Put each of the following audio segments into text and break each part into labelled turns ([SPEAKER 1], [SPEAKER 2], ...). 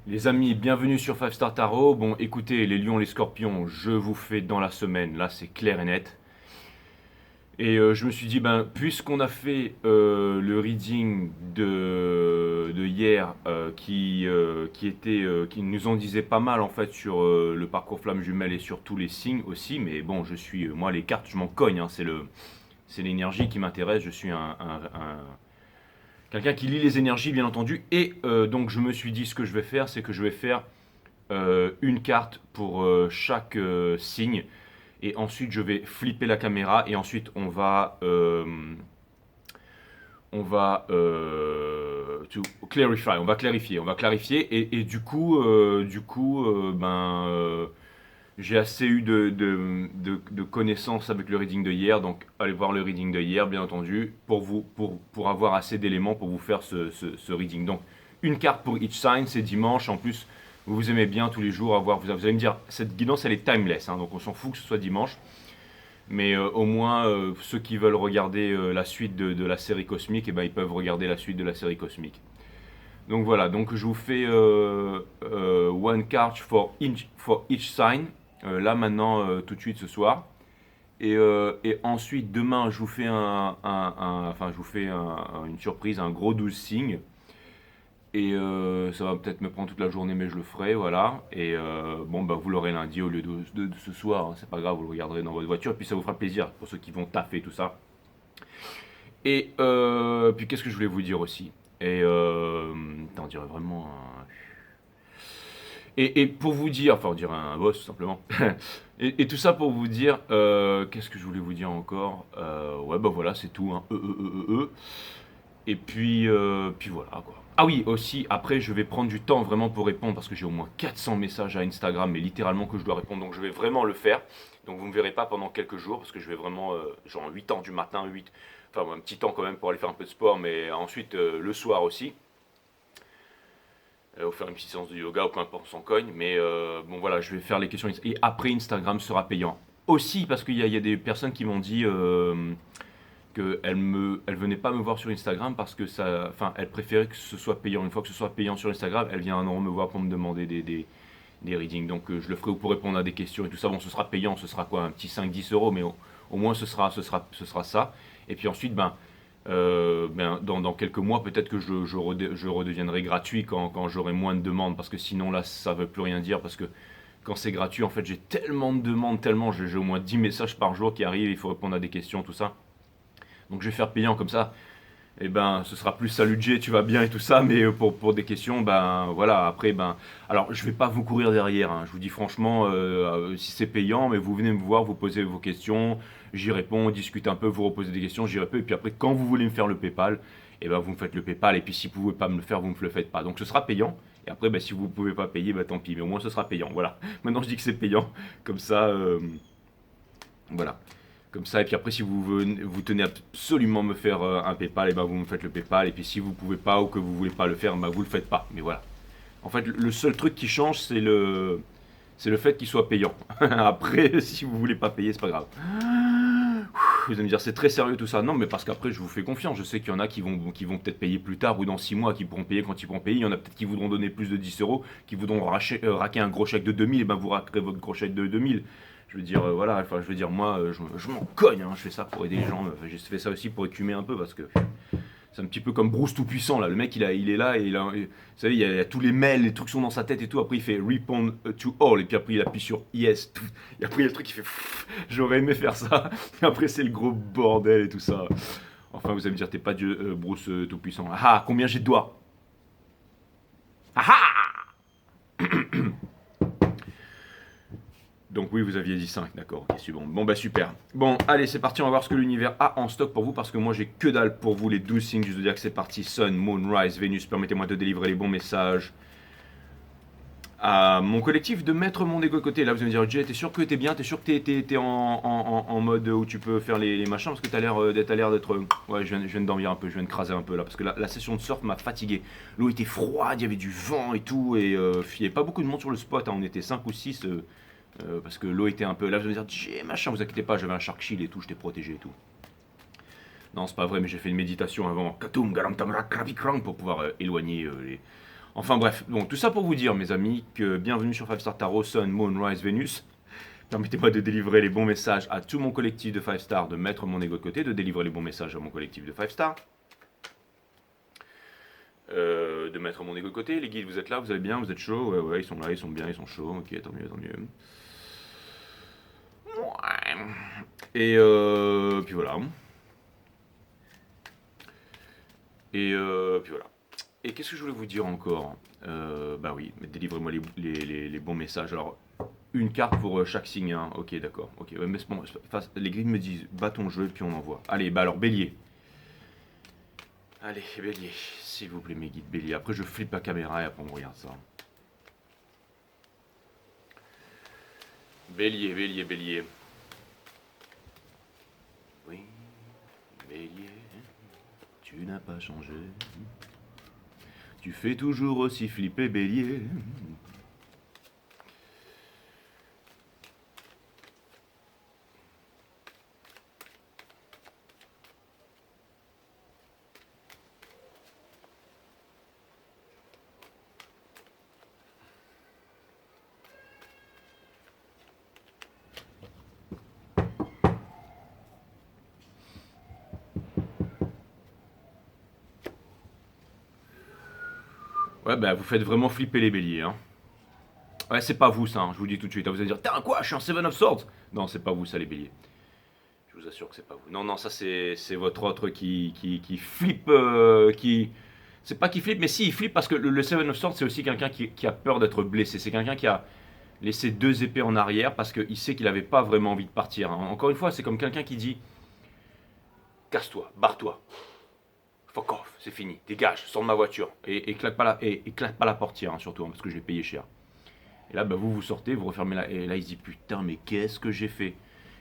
[SPEAKER 1] Les amis, bienvenue sur 5 Star Tarot. Bon, écoutez, les lions, les scorpions, je vous fais dans la semaine, là c'est clair et net. Et je me suis dit, ben, puisqu'on a fait le reading de hier, qui nous en disait pas mal en fait sur le parcours flamme jumelle et sur tous les signes aussi, mais bon, moi les cartes, je m'en cogne, hein, c'est l'énergie qui m'intéresse, je suis quelqu'un qui lit les énergies, bien entendu, et donc je me suis dit, ce que je vais faire, c'est que je vais faire une carte pour chaque signe, et ensuite je vais flipper la caméra, et ensuite on va clarifier, et j'ai assez eu de connaissances avec le reading de hier, donc allez voir le reading de hier, bien entendu, pour avoir assez d'éléments pour vous faire ce reading. Donc, une carte pour each sign, c'est dimanche. En plus, vous aimez bien tous les jours avoir. Vous allez me dire, cette guidance, elle est timeless, hein, donc on s'en fout que ce soit dimanche. Mais au moins, ceux qui veulent regarder la suite de la série cosmique, eh ben, ils peuvent regarder la suite de la série cosmique. Donc voilà, donc je vous fais one card for each sign, là maintenant, tout de suite ce soir. Et ensuite, demain, je vous fais une surprise, un gros 12 signes. Et ça va peut-être me prendre toute la journée, mais je le ferai, voilà. Et bon, bah, vous l'aurez lundi au lieu de ce soir, hein, c'est pas grave, vous le regarderez dans votre voiture. Et puis ça vous fera plaisir pour ceux qui vont taffer, tout ça. Et puis qu'est-ce que je voulais vous dire aussi. Et on dirait vraiment et pour vous dire, enfin on dirait un boss tout simplement. Et tout ça pour vous dire, qu'est-ce que je voulais vous dire encore. Ouais bah voilà c'est tout, hein. Et puis voilà quoi. Ah oui aussi, après je vais prendre du temps vraiment pour répondre parce que j'ai au moins 400 messages à Instagram, mais littéralement que je dois répondre, donc je vais vraiment le faire. Donc vous ne me verrez pas pendant quelques jours parce que je vais vraiment, genre 8 ans du matin, 8, enfin un petit temps quand même pour aller faire un peu de sport, mais ensuite le soir aussi, ou faire une petite séance de yoga ou peu importe, on s'en cogne, mais bon voilà, je vais faire les questions, et après Instagram sera payant. Aussi parce qu'il y a des personnes qui m'ont dit qu'elles venaient pas me voir sur Instagram parce que ça, enfin, elles préféraient que ce soit payant. Une fois que ce soit payant sur Instagram, elles viendront me voir pour me demander des readings. Donc je le ferai pour répondre à des questions et tout ça. Bon, ce sera payant, ce sera quoi, un petit 5-10 euros, mais au moins ce sera ça. Et puis ensuite, dans quelques mois, peut-être que je redeviendrai gratuit quand j'aurai moins de demandes, parce que sinon là, ça veut plus rien dire, parce que quand c'est gratuit, en fait, j'ai tellement de demandes, tellement, j'ai au moins 10 messages par jour qui arrivent, il faut répondre à des questions, tout ça. Donc je vais faire payant comme ça. Et ben, ce sera plus salut Jay, tu vas bien et tout ça, mais pour des questions, ben voilà, après, alors je vais pas vous courir derrière, hein. Je vous dis franchement, si c'est payant, mais vous venez me voir, vous posez vos questions, j'y réponds, on discute un peu, vous reposez des questions, j'y réponds, et puis après, quand vous voulez me faire le PayPal, et ben vous me faites le PayPal, et puis si vous pouvez pas me le faire, vous me le faites pas. Donc ce sera payant, et après, si vous pouvez pas payer, tant pis, mais au moins ce sera payant, voilà. Maintenant je dis que c'est payant, comme ça, voilà. Comme ça, et puis après, si vous tenez absolument me faire un PayPal, et ben vous me faites le PayPal, et puis si vous pouvez pas ou que vous voulez pas le faire, vous le faites pas. Mais voilà. En fait, le seul truc qui change, c'est le fait qu'il soit payant. Après, si vous voulez pas payer, c'est pas grave. Vous allez me dire, c'est très sérieux tout ça. Non, mais parce qu'après, je vous fais confiance. Je sais qu'il y en a qui vont peut-être payer plus tard ou dans 6 mois, qui pourront payer quand ils pourront payer. Il y en a peut-être qui voudront donner plus de 10 euros, qui voudront raquer un gros chèque de 2000, et ben vous raquerez votre gros chèque de 2000. Je veux dire, voilà, enfin, je veux dire, moi, je m'en cogne, hein, je fais ça pour aider les gens. J'ai fait ça aussi pour écumer un peu parce que c'est un petit peu comme Bruce Tout-Puissant, là. Le mec, il est là et vous savez, il y a tous les mails, les trucs sont dans sa tête et tout. Après, il fait Respond to all. Et puis après, il appuie sur Yes. Et après, il y a le truc qui fait j'aurais aimé faire ça. Et après, c'est le gros bordel et tout ça. Enfin, vous allez me dire, t'es pas Dieu, Bruce Tout-Puissant. Ah, combien j'ai de doigts? Ah ah. Donc oui, vous aviez dit 5, d'accord, ok, c'est bon. Bon bah super. Bon, allez, c'est parti, on va voir ce que l'univers a en stock pour vous, parce que moi j'ai que dalle pour vous, les 12 signes du zodiaque, c'est parti. Sun, Moon, Rise, Vénus, permettez-moi de délivrer les bons messages à mon collectif, de mettre mon ego de côté. Là, vous allez me dire, Jay, t'es sûr que t'es bien? T'es sûr que t'es en mode où tu peux faire les machins? Parce que t'as l'air d'être... Ouais, je viens de dormir un peu, je viens de craser un peu là, parce que la session de surf m'a fatigué. L'eau était froide, il y avait du vent et tout, et il n'y avait pas beaucoup de monde sur le spot, hein. On était 5 ou 6... parce que l'eau était un peu... Là, je vais me dire, Jay, machin, vous inquiétez pas, j'avais un shark shield et tout, j'étais protégé et tout. Non, c'est pas vrai, mais j'ai fait une méditation avant, pour pouvoir éloigner les... Enfin bref, donc tout ça pour vous dire, mes amis, que bienvenue sur 5 Star Tarot, Sun, Moon, Rise, Venus. Permettez-moi de délivrer les bons messages à tout mon collectif de 5 stars, de mettre mon ego de côté, de délivrer les bons messages à mon collectif de 5 stars. De mettre mon ego de côté. Les guides, vous êtes là, vous allez bien, vous êtes chaud. Ouais, ouais, ils sont là, ils sont bien, ils sont chauds. Ok, tant mieux, tant mieux. Ouais. Et puis voilà. Et puis voilà. Et qu'est-ce que je voulais vous dire encore? Bah oui, mais délivrez-moi les bons messages. Alors, une carte pour chaque signe. Hein. Ok, d'accord. Ok, ouais, mais bon, les guides me disent, bats ton jeu, puis on envoie. Allez, bah alors, bélier. Allez, bélier. S'il vous plaît, mes guides, bélier. Après, je flippe la caméra et après, on regarde ça. Bélier, bélier, bélier. Oui, bélier, tu n'as pas changé. Tu fais toujours aussi flipper, bélier. Ouais, bah vous faites vraiment flipper les béliers, hein. Ouais, c'est pas vous ça, hein, je vous dis tout de suite. Vous allez dire, t'es un quoi? Je suis un Seven of Swords. Non, c'est pas vous ça, les béliers. Je vous assure que c'est pas vous. Non, non, ça c'est votre autre qui flippe, qui... C'est pas qui flippe, mais si, il flippe parce que le Seven of Swords, c'est aussi quelqu'un qui a peur d'être blessé. C'est quelqu'un qui a laissé deux épées en arrière parce qu'il sait qu'il avait pas vraiment envie de partir. Hein. Encore une fois, c'est comme quelqu'un qui dit, casse-toi, barre-toi. Fuck off, c'est fini, dégage, sors de ma voiture. Et claque pas la portière, hein, surtout, hein, parce que je vais payer cher. Et là, bah, vous sortez, vous refermez la... Et là, il se dit, putain, mais qu'est-ce que j'ai fait?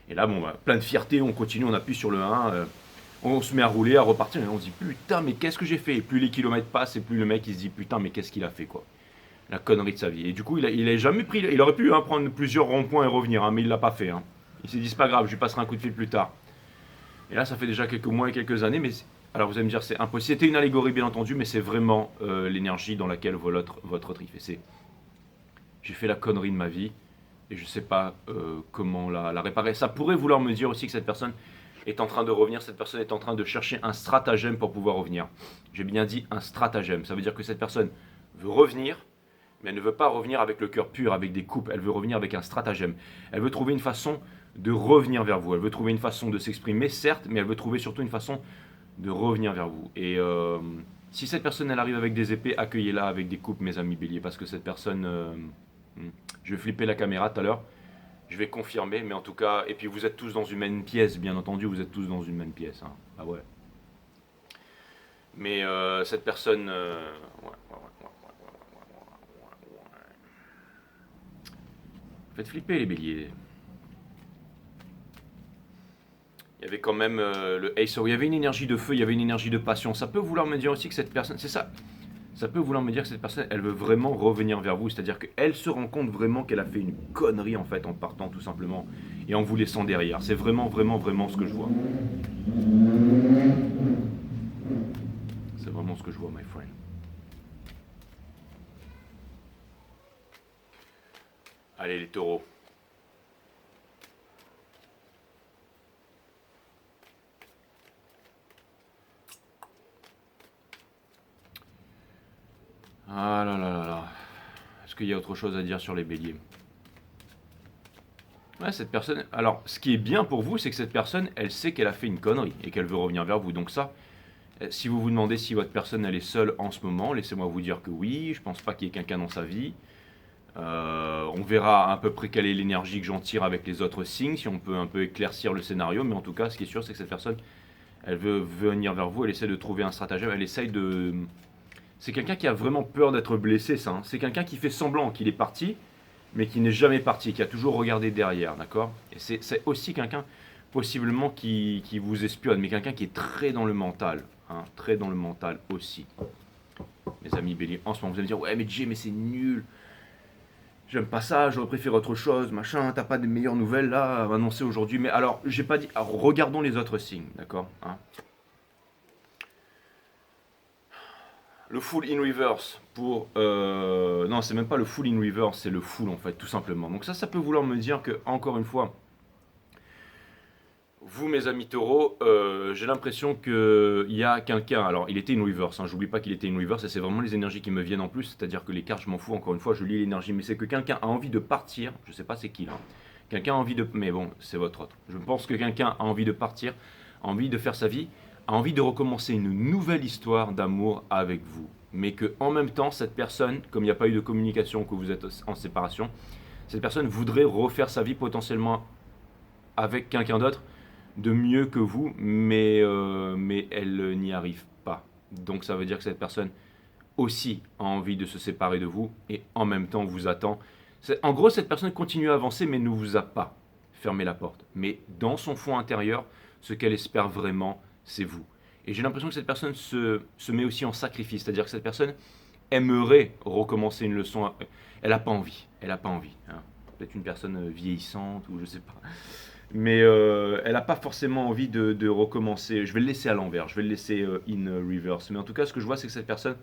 [SPEAKER 1] Et là, bon, bah, plein de fierté, on continue, on appuie sur le 1, on se met à rouler, à repartir, et on se dit, putain, mais qu'est-ce que j'ai fait? Et plus les kilomètres passent, et plus le mec, il se dit, putain, mais qu'est-ce qu'il a fait, quoi? La connerie de sa vie. Et du coup, il a jamais pris... Il aurait pu hein, prendre plusieurs ronds-points et revenir, hein, mais il l'a pas fait. Hein. Il s'est dit, c'est pas grave, je lui passerai un coup de fil plus tard. Et là, ça fait déjà quelques mois et quelques années, mais... Alors vous allez me dire, c'est impossible. C'était une allégorie, bien entendu, mais c'est vraiment l'énergie dans laquelle vole votre trip. Et c'est... J'ai fait la connerie de ma vie, et je ne sais pas comment la réparer. Ça pourrait vouloir me dire aussi que cette personne est en train de revenir, cette personne est en train de chercher un stratagème pour pouvoir revenir. J'ai bien dit un stratagème. Ça veut dire que cette personne veut revenir, mais elle ne veut pas revenir avec le cœur pur, avec des coupes. Elle veut revenir avec un stratagème. Elle veut trouver une façon de revenir vers vous. Elle veut trouver une façon de s'exprimer, certes, mais elle veut trouver surtout une façon de revenir vers vous. Et si cette personne, elle arrive avec des épées, accueillez-la avec des coupes, mes amis béliers, parce que cette personne... je vais flipper la caméra tout à l'heure. Je vais confirmer, mais en tout cas... Et puis vous êtes tous dans une même pièce, bien entendu, vous êtes tous dans une même pièce. Hein. Ah ouais. Mais cette personne... Faites flipper les béliers. Il y avait quand même le Ace. Il y avait une énergie de feu, il y avait une énergie de passion. Ça peut vouloir me dire aussi que cette personne... C'est ça. Ça peut vouloir me dire que cette personne, elle veut vraiment revenir vers vous. C'est-à-dire qu'elle se rend compte vraiment qu'elle a fait une connerie en fait en partant tout simplement. Et en vous laissant derrière. C'est vraiment, vraiment, vraiment ce que je vois. C'est vraiment ce que je vois, my friend. Allez les taureaux. Ah là là là là. Est-ce qu'il y a autre chose à dire sur les béliers? Ouais, cette personne... Alors, ce qui est bien pour vous, c'est que cette personne, elle sait qu'elle a fait une connerie et qu'elle veut revenir vers vous. Donc ça, si vous vous demandez si votre personne, elle est seule en ce moment, laissez-moi vous dire que oui, je pense pas qu'il y ait quelqu'un dans sa vie. On verra à peu près quelle est l'énergie que j'en tire avec les autres signes, si on peut un peu éclaircir le scénario. Mais en tout cas, ce qui est sûr, c'est que cette personne, elle veut venir vers vous, elle essaie de trouver un stratagème, elle essaye de... C'est quelqu'un qui a vraiment peur d'être blessé, ça. Hein. C'est quelqu'un qui fait semblant qu'il est parti, mais qui n'est jamais parti, qui a toujours regardé derrière, d'accord? Et c'est aussi quelqu'un, possiblement, qui vous espionne, mais quelqu'un qui est très dans le mental, hein, très dans le mental aussi. Mes amis béliers, en ce moment, vous allez me dire, ouais, mais Jay, mais c'est nul. J'aime pas ça, j'aurais préféré autre chose, machin, t'as pas de meilleures nouvelles là à m'annoncer aujourd'hui. Mais alors, j'ai pas dit... Alors, regardons les autres signes, d'accord hein. Le full in reverse pour... non, c'est même pas le full in reverse, c'est le full en fait, tout simplement. Donc ça peut vouloir me dire que, encore une fois, vous, mes amis taureaux, j'ai l'impression qu'il y a quelqu'un. Alors, il était in reverse, hein, j'oublie pas qu'il était in reverse, et c'est vraiment les énergies qui me viennent en plus. C'est-à-dire que les cartes, je m'en fous, encore une fois, je lis l'énergie, mais c'est que quelqu'un a envie de partir. Je sais pas c'est qui là. Quelqu'un a envie de. Mais bon, c'est votre autre. Je pense que quelqu'un a envie de partir, a envie de faire sa vie, a envie de recommencer une nouvelle histoire d'amour avec vous. Mais que en même temps, cette personne, comme il n'y a pas eu de communication, que vous êtes en séparation, cette personne voudrait refaire sa vie potentiellement avec quelqu'un d'autre de mieux que vous, mais elle n'y arrive pas. Donc ça veut dire que cette personne aussi a envie de se séparer de vous et en même temps vous attend. En gros, cette personne continue à avancer mais ne vous a pas fermé la porte. Mais dans son fond intérieur, ce qu'elle espère vraiment, c'est vous. Et j'ai l'impression que cette personne se met aussi en sacrifice, c'est-à-dire que cette personne aimerait recommencer une leçon. Elle n'a pas envie, elle n'a pas envie. Hein. Peut-être une personne vieillissante ou je sais pas. Mais elle n'a pas forcément envie de recommencer. Je vais le laisser à l'envers, je vais le laisser in reverse. Mais en tout cas, ce que je vois, c'est que cette personne,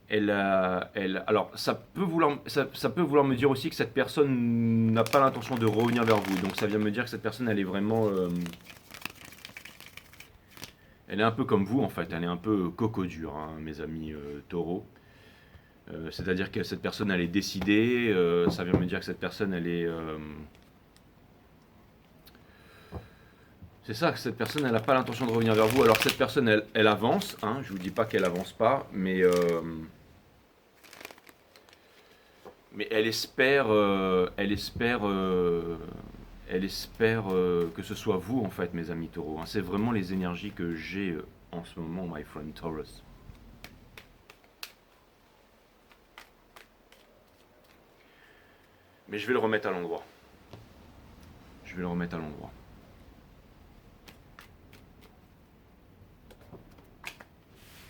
[SPEAKER 1] alors ça peut vouloir me dire aussi que cette personne n'a pas l'intention de revenir vers vous. Donc ça vient me dire que cette personne, elle est vraiment, elle est un peu comme vous en fait. Elle est un peu coco dur, hein, mes amis taureaux. C'est-à-dire que cette personne, elle est décidée. Ça vient me dire que cette personne, elle est c'est ça, que cette personne, elle n'a pas l'intention de revenir vers vous. Alors cette personne, elle avance, hein, je ne vous dis pas qu'elle avance pas, mais elle espère que ce soit vous, en fait, mes amis taureaux. Hein. C'est vraiment les énergies que j'ai en ce moment, my friend Taurus. Mais je vais le remettre à l'endroit. Je vais le remettre à l'endroit.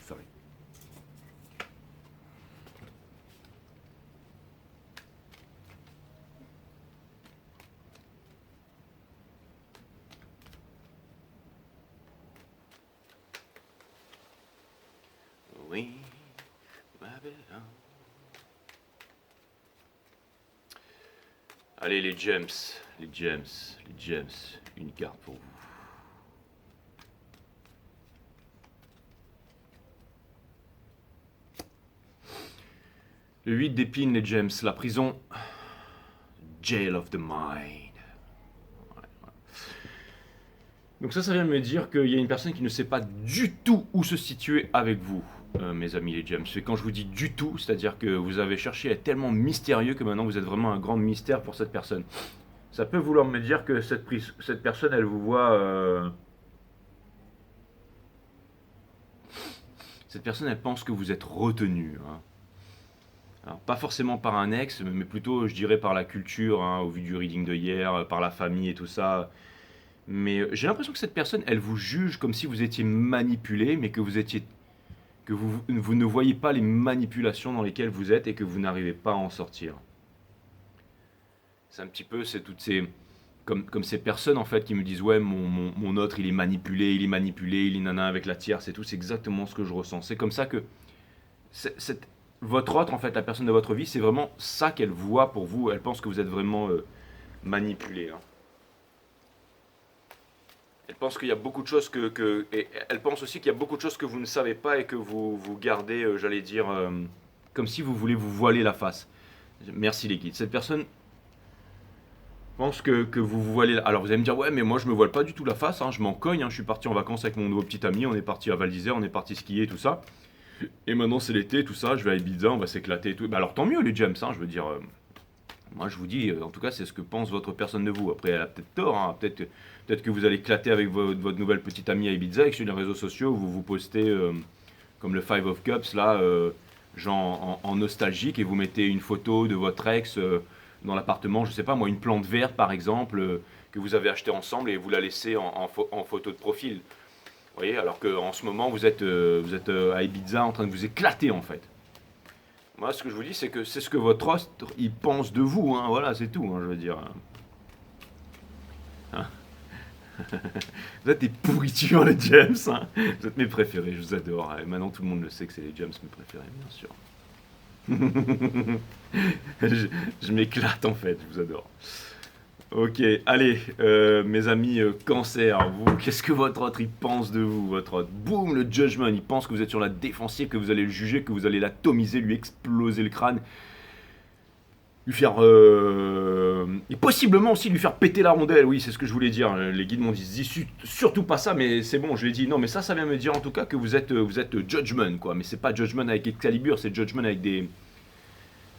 [SPEAKER 1] Sorry. Oui, Babylone. Allez les gems, les gems, les gems, une carte pour vous. Le 8 d'épines, les gems, la prison, jail of the mind. Donc ça vient de me dire qu'il y a une personne qui ne sait pas du tout où se situer avec vous, mes amis les gems. Et quand je vous dis du tout, c'est-à-dire que vous avez cherché à être tellement mystérieux que maintenant vous êtes vraiment un grand mystère pour cette personne. Ça peut vouloir me dire que cette personne, elle vous voit... Cette personne, elle pense que vous êtes retenu. Hein. Alors, pas forcément par un ex, mais plutôt, je dirais, par la culture, hein, au vu du reading de hier, par la famille et tout ça. Mais j'ai l'impression que cette personne, elle vous juge comme si vous étiez manipulé, mais que vous ne voyez pas les manipulations dans lesquelles vous êtes et que vous n'arrivez pas à en sortir. C'est un petit peu, c'est toutes ces, comme ces personnes en fait qui me disent ouais mon autre il est manipulé, il est nana avec la tierce et tout, c'est exactement ce que je ressens. C'est comme ça que votre autre en fait, la personne de votre vie, c'est vraiment ça qu'elle voit pour vous. Elle pense que vous êtes vraiment manipulé. Hein. Elle pense qu'il y a beaucoup de choses et elle pense aussi qu'il y a beaucoup de choses que vous ne savez pas et que vous gardez, j'allais dire, comme si vous voulez vous voiler la face. Merci les guides. Cette personne pense que vous vous voilez. Alors vous allez me dire, ouais, mais moi je me voile pas du tout la face, hein, je m'en cogne. Hein, je suis parti en vacances avec mon nouveau petit ami, on est parti à Val d'Isère, on est parti skier, tout ça. Et maintenant c'est l'été, tout ça, je vais à Ibiza, on va s'éclater et tout. Bah alors tant mieux les gems, hein, je veux dire. Moi je vous dis, en tout cas c'est ce que pense votre personne de vous. Après elle a peut-être tort, hein, peut-être que vous allez éclater avec votre nouvelle petite amie à Ibiza et que sur les réseaux sociaux vous vous postez comme le Five of Cups là, genre en nostalgique et vous mettez une photo de votre ex dans l'appartement, je sais pas moi, une plante verte par exemple que vous avez acheté ensemble et vous la laissez en photo de profil. Vous voyez, alors qu'en ce moment vous êtes à Ibiza en train de vous éclater en fait. Moi, ce que je vous dis, c'est que c'est ce que votre host, il pense de vous, hein, voilà, c'est tout, hein, je veux dire. Hein. Vous êtes des pourritures, les James. Hein. Vous êtes mes préférés, je vous adore. Et maintenant, tout le monde le sait que c'est les James mes préférés, bien sûr. je m'éclate en fait, je vous adore. Ok, allez, mes amis cancer, vous, qu'est-ce que votre autre il pense de vous, votre autre? Boum, le judgment, il pense que vous êtes sur la défensive, que vous allez le juger, que vous allez l'atomiser, lui exploser le crâne, lui faire... et possiblement aussi lui faire péter la rondelle, oui, c'est ce que je voulais dire. Les guides m'ont dit surtout pas ça, mais c'est bon, je lui ai dit, non, mais ça vient me dire en tout cas que vous êtes judgment, quoi, mais c'est pas judgment avec Excalibur, c'est judgment avec des...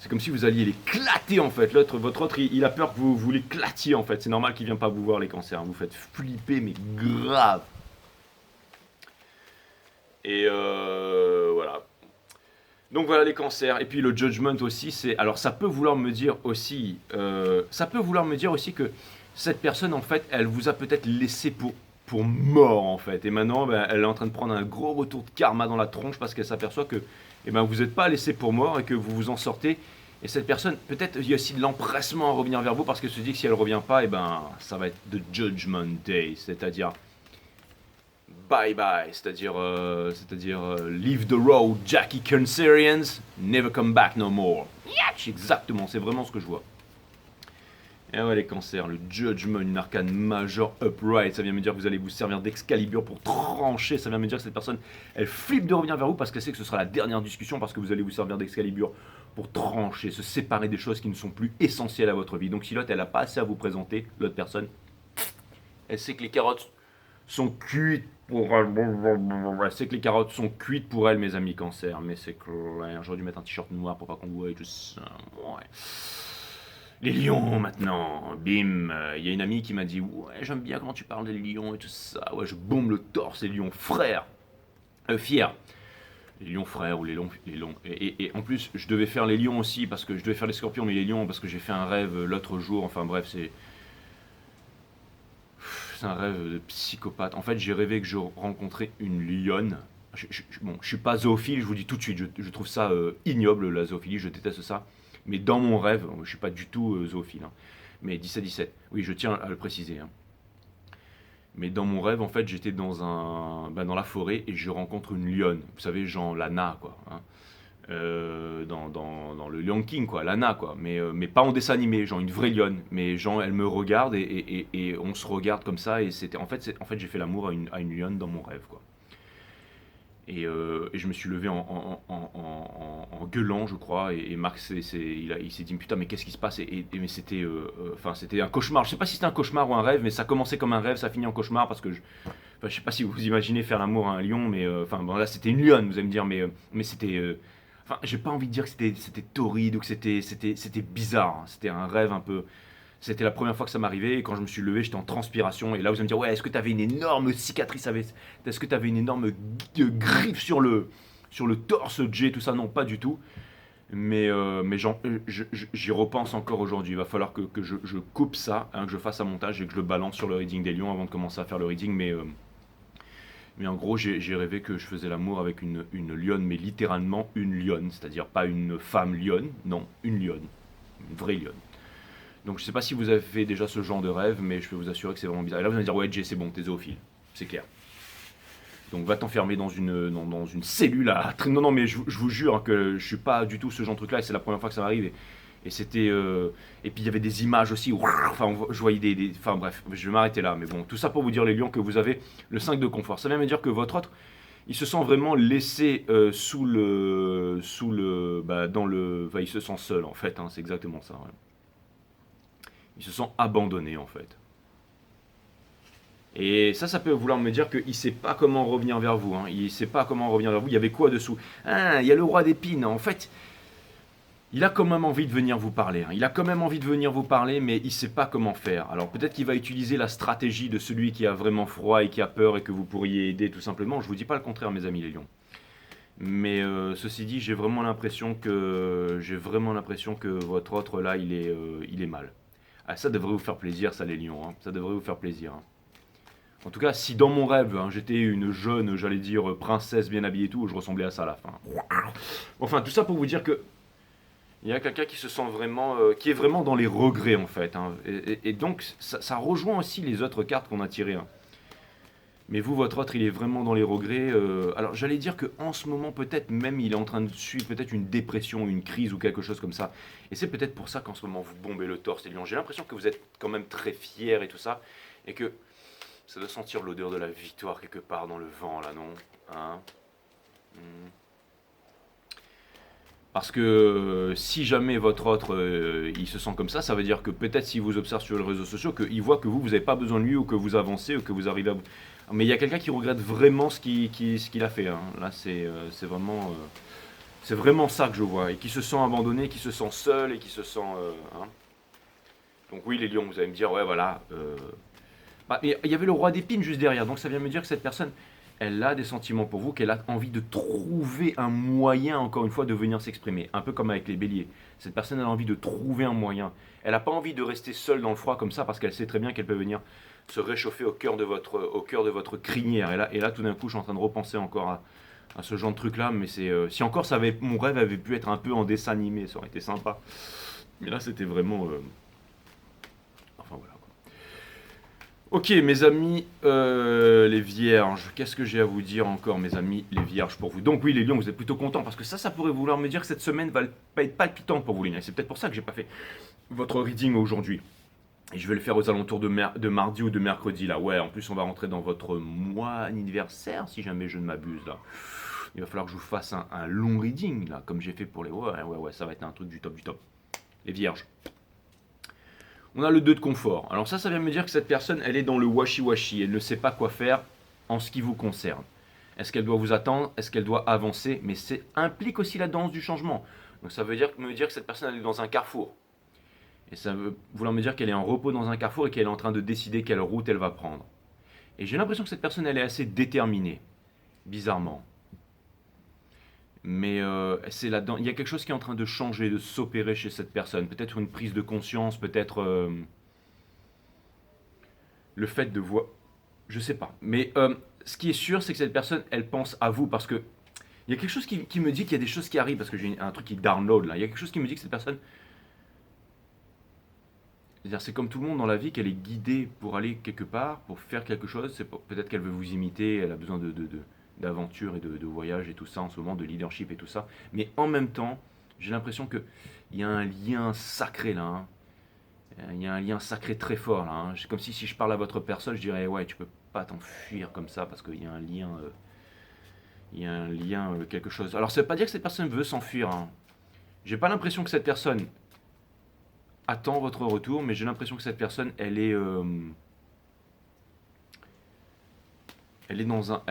[SPEAKER 1] C'est comme si vous alliez l'éclater en fait. L'autre, votre autre, il a peur que vous l'éclatiez en fait. C'est normal qu'il ne vienne pas vous voir les cancers. Vous faites flipper, mais grave. Et voilà. Donc voilà les cancers. Et puis le judgment aussi, c'est. Alors ça peut vouloir me dire aussi. Que cette personne en fait, elle vous a peut-être laissé pour mort en fait. Et maintenant, ben, elle est en train de prendre un gros retour de karma dans la tronche parce qu'elle s'aperçoit que ben, vous n'êtes pas laissé pour mort et que vous vous en sortez. Et cette personne, peut-être il y a aussi de l'empressement à revenir vers vous parce qu'elle se dit que si elle ne revient pas, et ben, ça va être the judgment day, c'est-à-dire bye bye, c'est-à-dire leave the road, Jackie Cancerians, never come back no more. Yatch, exactement, c'est vraiment ce que je vois. Et ouais les cancers, le judgment, une arcane majeure upright, ça vient me dire que vous allez vous servir d'Excalibur pour trancher, ça vient me dire que cette personne, elle flippe de revenir vers vous parce qu'elle sait que ce sera la dernière discussion parce que vous allez vous servir d'Excalibur pour trancher, se séparer des choses qui ne sont plus essentielles à votre vie. Donc si l'autre, elle n'a pas assez à vous présenter, l'autre personne, elle sait que les carottes sont cuites pour elle. Elle sait que les carottes sont cuites pour elle, mes amis cancer, mais c'est clair, j'aurais dû mettre un t-shirt noir pour pas qu'on voie tout ça, ouais. Les lions maintenant, bim, il y a une amie qui m'a dit ouais j'aime bien comment tu parles des lions et tout ça, ouais je bombe le torse, les lions frères, fiers, les lions frères ou les lions, et en plus je devais faire les lions aussi parce que je devais faire les scorpions mais les lions parce que j'ai fait un rêve l'autre jour, enfin bref c'est un rêve de psychopathe, en fait j'ai rêvé que je rencontrais une lionne, bon je suis pas zoophile, je vous dis tout de suite, je trouve ça ignoble la zoophilie, je déteste ça. Mais dans mon rêve, je ne suis pas du tout zoophile, hein, mais 17-17, oui, je tiens à le préciser. Hein. Mais dans mon rêve, en fait, j'étais dans la forêt et je rencontre une lionne. Vous savez, genre Lana, quoi. Hein. Dans le Lion King, quoi, Lana, quoi. Mais pas en dessin animé, genre une vraie lionne. Mais genre, elle me regarde et on se regarde comme ça. Et en fait, j'ai fait l'amour à une lionne dans mon rêve, quoi. Et je me suis levé en gueulant, je crois. Et Marc, il s'est dit putain, mais qu'est-ce qui se passe? Mais c'était, c'était un cauchemar. Je sais pas si c'était un cauchemar ou un rêve, mais ça commençait comme un rêve, ça finit en cauchemar parce que je sais pas si vous imaginez faire l'amour à un lion, mais bon là c'était une lionne, vous allez me dire, mais c'était, j'ai pas envie de dire que c'était torride ou que c'était bizarre. Hein. C'était un rêve un peu. C'était la première fois que ça m'arrivait et quand je me suis levé, j'étais en transpiration. Et là, vous allez me dire, ouais, est-ce que tu avais une énorme cicatrice? Est-ce que tu avais une énorme griffe sur le torse, Jay, tout ça? Non, pas du tout. Mais j'y repense encore aujourd'hui. Il va falloir que je coupe ça, hein, que je fasse un montage et que je le balance sur le reading des lions avant de commencer à faire le reading. Mais en gros, j'ai rêvé que je faisais l'amour avec une lionne, mais littéralement une lionne. C'est-à-dire pas une femme lionne, non, une lionne. Une vraie lionne. Donc je sais pas si vous avez fait déjà ce genre de rêve, mais je peux vous assurer que c'est vraiment bizarre. Et là vous allez me dire ouais Jay c'est bon, t'es zoophile, c'est clair. Donc va t'enfermer dans une cellule à... Non mais je vous jure hein, que je suis pas du tout ce genre de truc là et c'est la première fois que ça m'arrive. Et c'était... Et puis il y avait des images aussi, enfin je voyais Enfin bref, je vais m'arrêter là. Mais bon, tout ça pour vous dire les lions que vous avez le 5 de confort. Ça vient me dire que votre autre, il se sent vraiment laissé il se sent seul en fait, hein, c'est exactement ça. Ouais. Ils se sont abandonnés en fait. Et ça peut vouloir me dire qu'il ne sait pas comment revenir vers vous. Hein. Il ne sait pas comment revenir vers vous. Il y avait quoi dessous? Ah, il y a le roi d'épines. En fait, il a quand même envie de venir vous parler. Hein. Il a quand même envie de venir vous parler, mais il ne sait pas comment faire. Alors peut-être qu'il va utiliser la stratégie de celui qui a vraiment froid et qui a peur et que vous pourriez aider tout simplement. Je ne vous dis pas le contraire, mes amis les lions. Mais ceci dit, j'ai vraiment l'impression que votre autre là, il est mal. Ah, ça devrait vous faire plaisir, ça les lions, hein. Ça devrait vous faire plaisir. Hein. En tout cas, si dans mon rêve, hein, j'étais une jeune, j'allais dire, princesse bien habillée et tout, je ressemblais à ça à la fin. Enfin, tout ça pour vous dire que Il y a quelqu'un qui se sent vraiment, qui est vraiment dans les regrets en fait, hein. Et donc ça rejoint aussi les autres cartes qu'on a tirées, hein. Mais vous, votre autre, il est vraiment dans les regrets. Alors j'allais dire qu'en ce moment, peut-être même, il est en train de suivre peut-être une dépression, une crise ou quelque chose comme ça. Et c'est peut-être pour ça qu'en ce moment, vous bombez le torse, les lions. J'ai l'impression que vous êtes quand même très fiers et tout ça. Et que ça doit sentir l'odeur de la victoire quelque part dans le vent, là, non? Hein? Hmm. Parce que si jamais votre autre, il se sent comme ça veut dire que peut-être s'il vous observe sur les réseaux sociaux, qu'il voit que vous n'avez pas besoin de lui ou que vous avancez ou que vous arrivez à... Mais il y a quelqu'un qui regrette vraiment ce qu'il a fait, hein. Là, c'est vraiment ça que je vois. Et qui se sent abandonné, qui se sent seul et qui se sent... hein. Donc oui, les lions, vous allez me dire, ouais, voilà. Bah, il y avait le roi d'épines juste derrière. Donc ça vient me dire que cette personne, elle a des sentiments pour vous, qu'elle a envie de trouver un moyen, encore une fois, de venir s'exprimer. Un peu comme avec les béliers. Cette personne, elle a envie de trouver un moyen. Elle n'a pas envie de rester seule dans le froid comme ça, parce qu'elle sait très bien qu'elle peut venir se réchauffer au cœur de votre crinière. Et là, tout d'un coup, je suis en train de repenser encore à ce genre de truc-là. Mais c'est, si encore mon rêve avait pu être un peu en dessin animé, ça aurait été sympa. Mais là, c'était vraiment... enfin, voilà. Ok, mes amis, les vierges, qu'est-ce que j'ai à vous dire encore, mes amis, les vierges, pour vous? Donc oui, les lions, vous êtes plutôt contents, parce que ça pourrait vouloir me dire que cette semaine va pas être palpitante pour vous, les lions. C'est peut-être pour ça que j'ai pas fait votre reading aujourd'hui. Et je vais le faire aux alentours de mardi ou de mercredi, là. Ouais, en plus, on va rentrer dans votre mois anniversaire, si jamais je ne m'abuse, là. Il va falloir que je vous fasse un long reading, là, comme j'ai fait pour les... Ouais, ça va être un truc du top du top. Les vierges. On a le 2 de confort. Alors ça vient me dire que cette personne, elle est dans le washi-washi. Elle ne sait pas quoi faire en ce qui vous concerne. Est-ce qu'elle doit vous attendre? Est-ce qu'elle doit avancer? Mais c'est implique aussi la danse du changement. Donc ça veut me dire que cette personne, elle est dans un carrefour. Et ça veut vouloir me dire qu'elle est en repos dans un carrefour et qu'elle est en train de décider quelle route elle va prendre. Et j'ai l'impression que cette personne, elle est assez déterminée. Bizarrement. Mais c'est là-dedans. Il y a quelque chose qui est en train de changer, de s'opérer chez cette personne. Peut-être une prise de conscience, peut-être le fait de voir. Je sais pas. Mais ce qui est sûr, c'est que cette personne, elle pense à vous parce que il y a quelque chose qui me dit qu'il y a des choses qui arrivent parce que j'ai un truc qui download là. Il y a quelque chose qui me dit que cette personne. C'est-à-dire, c'est comme tout le monde dans la vie qu'elle est guidée pour aller quelque part, pour faire quelque chose. Peut-être qu'elle veut vous imiter, elle a besoin d'aventure et de voyage et tout ça en ce moment, de leadership et tout ça. Mais en même temps, j'ai l'impression qu'il y a un lien sacré là, hein. Il y a un lien sacré très fort là, hein. C'est comme si je parle à votre personne, je dirais ouais, tu peux pas t'enfuir comme ça parce qu'il y a un lien, quelque chose. Alors ça veut pas dire que cette personne veut s'enfuir, hein. J'ai pas l'impression que cette personne attend votre retour, mais j'ai l'impression que cette personne, elle est dans un...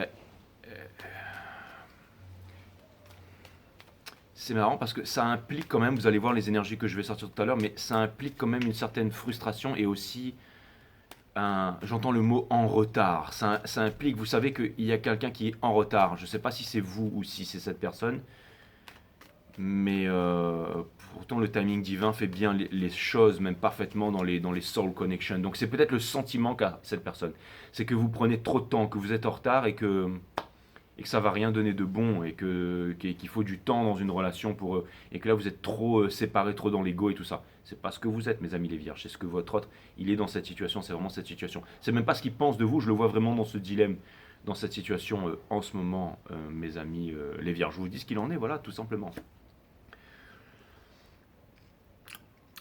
[SPEAKER 1] C'est marrant parce que ça implique quand même, vous allez voir les énergies que je vais sortir tout à l'heure, mais ça implique quand même une certaine frustration et aussi, j'entends le mot en retard. Ça implique, vous savez qu'il y a quelqu'un qui est en retard. Je ne sais pas si c'est vous ou si c'est cette personne, mais pourtant le timing divin fait bien les choses, même parfaitement dans les soul connections. Donc c'est peut-être le sentiment qu'a cette personne. C'est que vous prenez trop de temps, que vous êtes en retard et que ça va rien donner de bon et qu'il faut du temps dans une relation pour et que là vous êtes trop séparés, trop dans l'ego et tout ça. C'est pas ce que vous êtes, mes amis les vierges. C'est ce que votre autre, il est dans cette situation. C'est vraiment cette situation. C'est même pas ce qu'il pense de vous. Je le vois vraiment dans ce dilemme, dans cette situation en ce moment, mes amis les vierges. Je vous dis ce qu'il en est, voilà, tout simplement.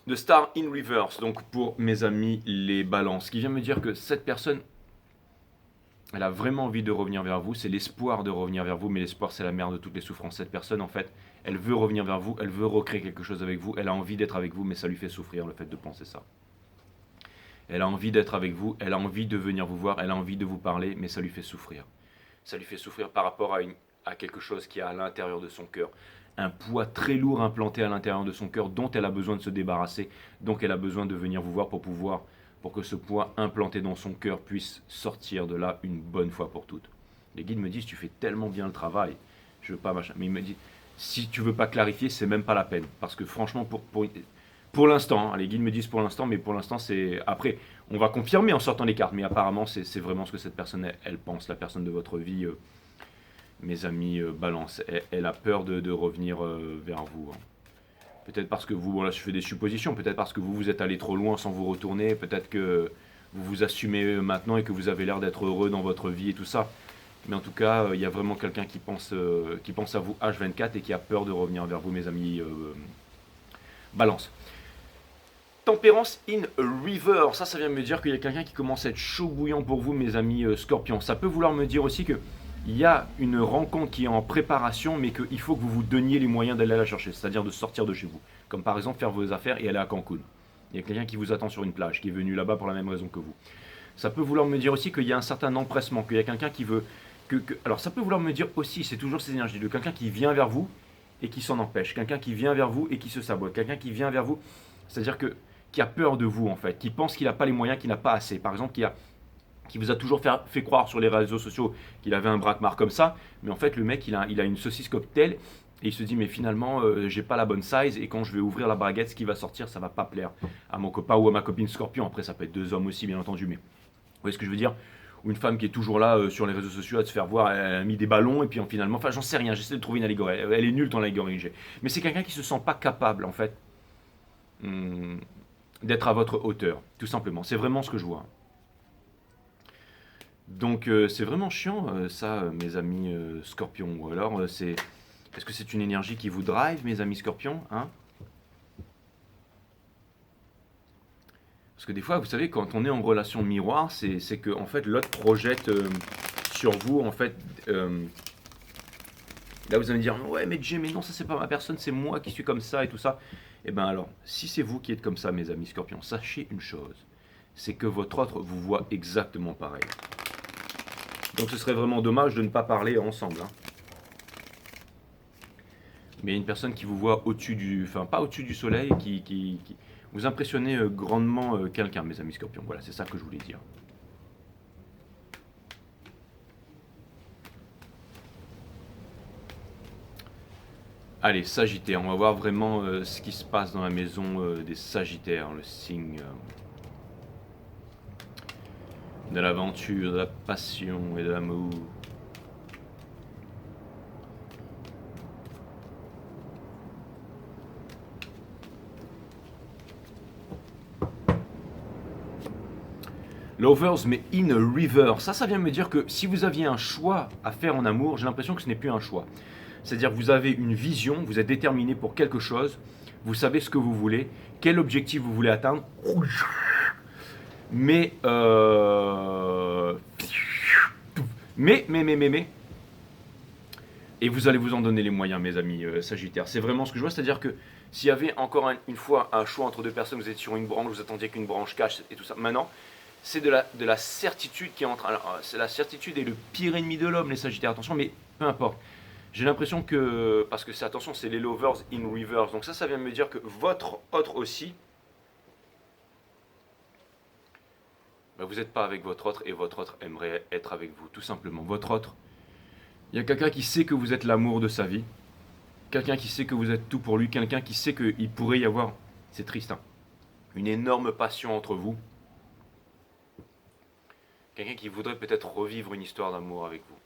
[SPEAKER 1] The Star in Reverse, donc pour mes amis les balances, qui vient me dire que cette personne, elle a vraiment envie de revenir vers vous, c'est l'espoir de revenir vers vous, mais l'espoir c'est la mère de toutes les souffrances. Cette personne en fait, elle veut revenir vers vous, elle veut recréer quelque chose avec vous, elle a envie d'être avec vous, mais ça lui fait souffrir le fait de penser ça. Elle a envie d'être avec vous, elle a envie de venir vous voir, elle a envie de vous parler, mais ça lui fait souffrir. Ça lui fait souffrir par rapport à quelque chose qui est à l'intérieur de son cœur. Un poids très lourd implanté à l'intérieur de son cœur dont elle a besoin de se débarrasser, donc elle a besoin de venir vous voir pour que ce poids implanté dans son cœur puisse sortir de là une bonne fois pour toutes. Les guides me disent, tu fais tellement bien le travail, je veux pas machin, mais ils me disent, si tu veux pas clarifier, c'est même pas la peine, parce que franchement, pour l'instant, hein, les guides me disent pour l'instant, mais pour l'instant, c'est après, on va confirmer en sortant les cartes, mais apparemment, c'est vraiment ce que cette personne, elle pense, la personne de votre vie, mes amis Balance, elle a peur de revenir vers vous, hein. Peut-être parce que vous, bon là je fais des suppositions, peut-être parce que vous êtes allé trop loin sans vous retourner, peut-être que vous vous assumez maintenant et que vous avez l'air d'être heureux dans votre vie et tout ça. Mais en tout cas, il y a vraiment quelqu'un qui pense à vous H24 et qui a peur de revenir vers vous, mes amis Balance. Tempérance in river, ça vient me dire qu'il y a quelqu'un qui commence à être chaud bouillant pour vous, mes amis Scorpions. Ça peut vouloir me dire aussi que il y a une rencontre qui est en préparation, mais qu'il faut que vous vous donniez les moyens d'aller la chercher, c'est-à-dire de sortir de chez vous. Comme par exemple faire vos affaires et aller à Cancun. Il y a quelqu'un qui vous attend sur une plage, qui est venu là-bas pour la même raison que vous. Ça peut vouloir me dire aussi qu'il y a un certain empressement, qu'il y a quelqu'un qui veut... Alors ça peut vouloir me dire aussi, c'est toujours ces énergies, de quelqu'un qui vient vers vous et qui s'en empêche, quelqu'un qui vient vers vous et qui se sabote, quelqu'un qui vient vers vous, c'est-à-dire qui a peur de vous en fait, qui pense qu'il n'a pas les moyens, qu'il n'a pas assez. Par exemple, qui vous a toujours fait croire sur les réseaux sociaux qu'il avait un braquemar comme ça, mais en fait le mec il a une saucisse cocktail et il se dit mais finalement j'ai pas la bonne size et quand je vais ouvrir la baguette ce qui va sortir ça va pas plaire à mon copain ou à ma copine Scorpion. Après ça peut être deux hommes aussi bien entendu, mais vous voyez ce que je veux dire, ou une femme qui est toujours là sur les réseaux sociaux à se faire voir, elle a mis des ballons et puis finalement, enfin j'en sais rien, j'essaie de trouver une allégorie, elle est nulle dans l'allégorie que j'ai, mais c'est quelqu'un qui se sent pas capable en fait d'être à votre hauteur, tout simplement, c'est vraiment ce que je vois. Donc c'est vraiment chiant ça, mes amis Scorpions. Ou alors est-ce que c'est une énergie qui vous drive, mes amis Scorpions, hein? Parce que des fois, vous savez, quand on est en relation miroir, c'est que en fait l'autre projette sur vous, en fait. Là, vous allez me dire, ouais, mais Jay, mais non, ça c'est pas ma personne, c'est moi qui suis comme ça et tout ça. Et bien alors, si c'est vous qui êtes comme ça, mes amis Scorpions, sachez une chose, c'est que votre autre vous voit exactement pareil. Donc ce serait vraiment dommage de ne pas parler ensemble. Hein. Mais il y a une personne qui vous voit au-dessus du... Enfin, pas au-dessus du soleil, qui vous impressionnez grandement quelqu'un, mes amis Scorpions. Voilà, c'est ça que je voulais dire. Allez, Sagittaire, on va voir vraiment ce qui se passe dans la maison des Sagittaires, le signe de l'aventure, de la passion et de l'amour. Lovers, mais in a river. Ça vient me dire que si vous aviez un choix à faire en amour, j'ai l'impression que ce n'est plus un choix. C'est-à-dire que vous avez une vision, vous êtes déterminé pour quelque chose, vous savez ce que vous voulez, quel objectif vous voulez atteindre. Mais et vous allez vous en donner les moyens, mes amis Sagittaires. C'est vraiment ce que je vois, c'est-à-dire que s'il y avait encore une fois un choix entre deux personnes, vous êtes sur une branche, vous attendiez qu'une branche cache et tout ça. Maintenant, c'est de la certitude qui est en train. Alors, c'est la certitude est le pire ennemi de l'homme, les Sagittaires. Attention, mais peu importe. J'ai l'impression que, parce que c'est, attention, c'est les lovers in reverse. Donc ça vient de me dire que votre autre aussi, bah, vous n'êtes pas avec votre autre et votre autre aimerait être avec vous, tout simplement. Votre autre, il y a quelqu'un qui sait que vous êtes l'amour de sa vie, quelqu'un qui sait que vous êtes tout pour lui, quelqu'un qui sait qu'il pourrait y avoir, c'est triste, hein, une énorme passion entre vous. Quelqu'un qui voudrait peut-être revivre une histoire d'amour avec vous.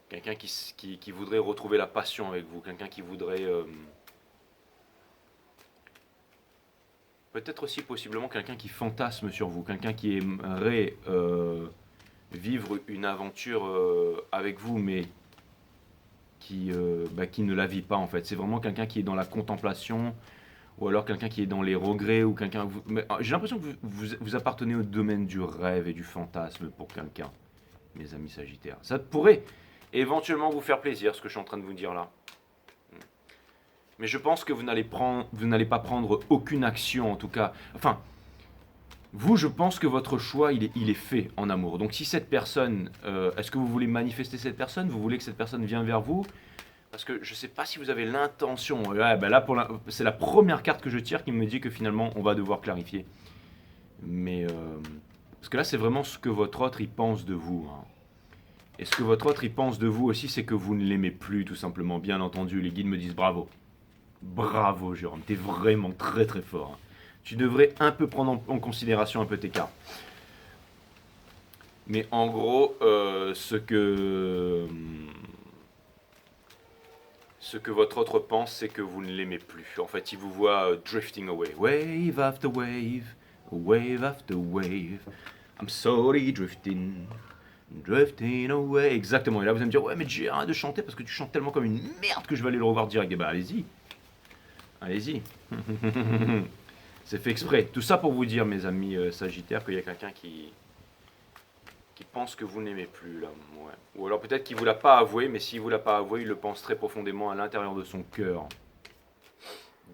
[SPEAKER 1] Quelqu'un qui voudrait retrouver la passion avec vous. Quelqu'un qui voudrait... peut-être aussi possiblement quelqu'un qui fantasme sur vous. Quelqu'un qui aimerait vivre une aventure avec vous, mais qui ne la vit pas en fait. C'est vraiment quelqu'un qui est dans la contemplation, ou alors quelqu'un qui est dans les regrets, ou quelqu'un... J'ai l'impression que vous appartenez au domaine du rêve et du fantasme pour quelqu'un, mes amis Sagittaires. Ça pourrait éventuellement vous faire plaisir, ce que je suis en train de vous dire là. Mais je pense que vous n'allez pas prendre aucune action, en tout cas. Enfin, vous, je pense que votre choix, il est fait en amour. Donc si cette personne, est-ce que vous voulez manifester cette personne? Vous voulez que cette personne vienne vers vous? Parce que je ne sais pas si vous avez l'intention. Ouais, ben là, c'est la première carte que je tire qui me dit que finalement, on va devoir clarifier. Mais parce que là, c'est vraiment ce que votre autre, il pense de vous. Hein. Et ce que votre autre, il pense de vous aussi, c'est que vous ne l'aimez plus, tout simplement. Bien entendu, les guides me disent bravo. Bravo, Jérôme. T'es vraiment très très fort. Hein. Tu devrais un peu prendre en considération un peu tes cartes. Mais en gros, ce que Ce que votre autre pense, c'est que vous ne l'aimez plus. En fait, il vous voit drifting away. Wave after wave after wave. I'm sorry, drifting away. Exactement. Et là, vous allez me dire, ouais, mais j'ai arrête de chanter parce que tu chantes tellement comme une merde que je vais aller le revoir direct. Et bah, allez-y. Allez-y. C'est fait exprès. Tout ça pour vous dire, mes amis Sagittaires, qu'il y a quelqu'un qui pense que vous n'aimez plus là. Ouais. Ou alors peut-être qu'il ne vous l'a pas avoué, mais s'il ne vous l'a pas avoué, il le pense très profondément à l'intérieur de son cœur.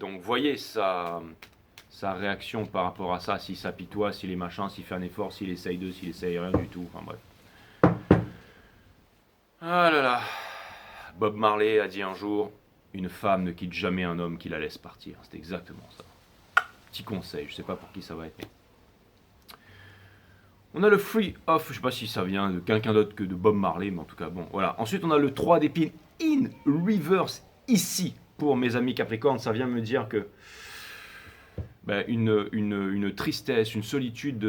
[SPEAKER 1] Donc voyez sa réaction par rapport à ça, s'il s'apitoie, s'il est machin, s'il fait un effort, s'il essaye s'il essaye rien du tout, enfin bref. Ah là là. Bob Marley a dit un jour, une femme ne quitte jamais un homme qui la laisse partir. C'est exactement ça. Petit conseil, je sais pas pour qui ça va être. On a le free off, je sais pas si ça vient de quelqu'un d'autre que de Bob Marley, mais en tout cas bon, voilà. Ensuite on a le 3 d'épines in reverse ici pour mes amis Capricorne, ça vient me dire que ben, une tristesse, une solitude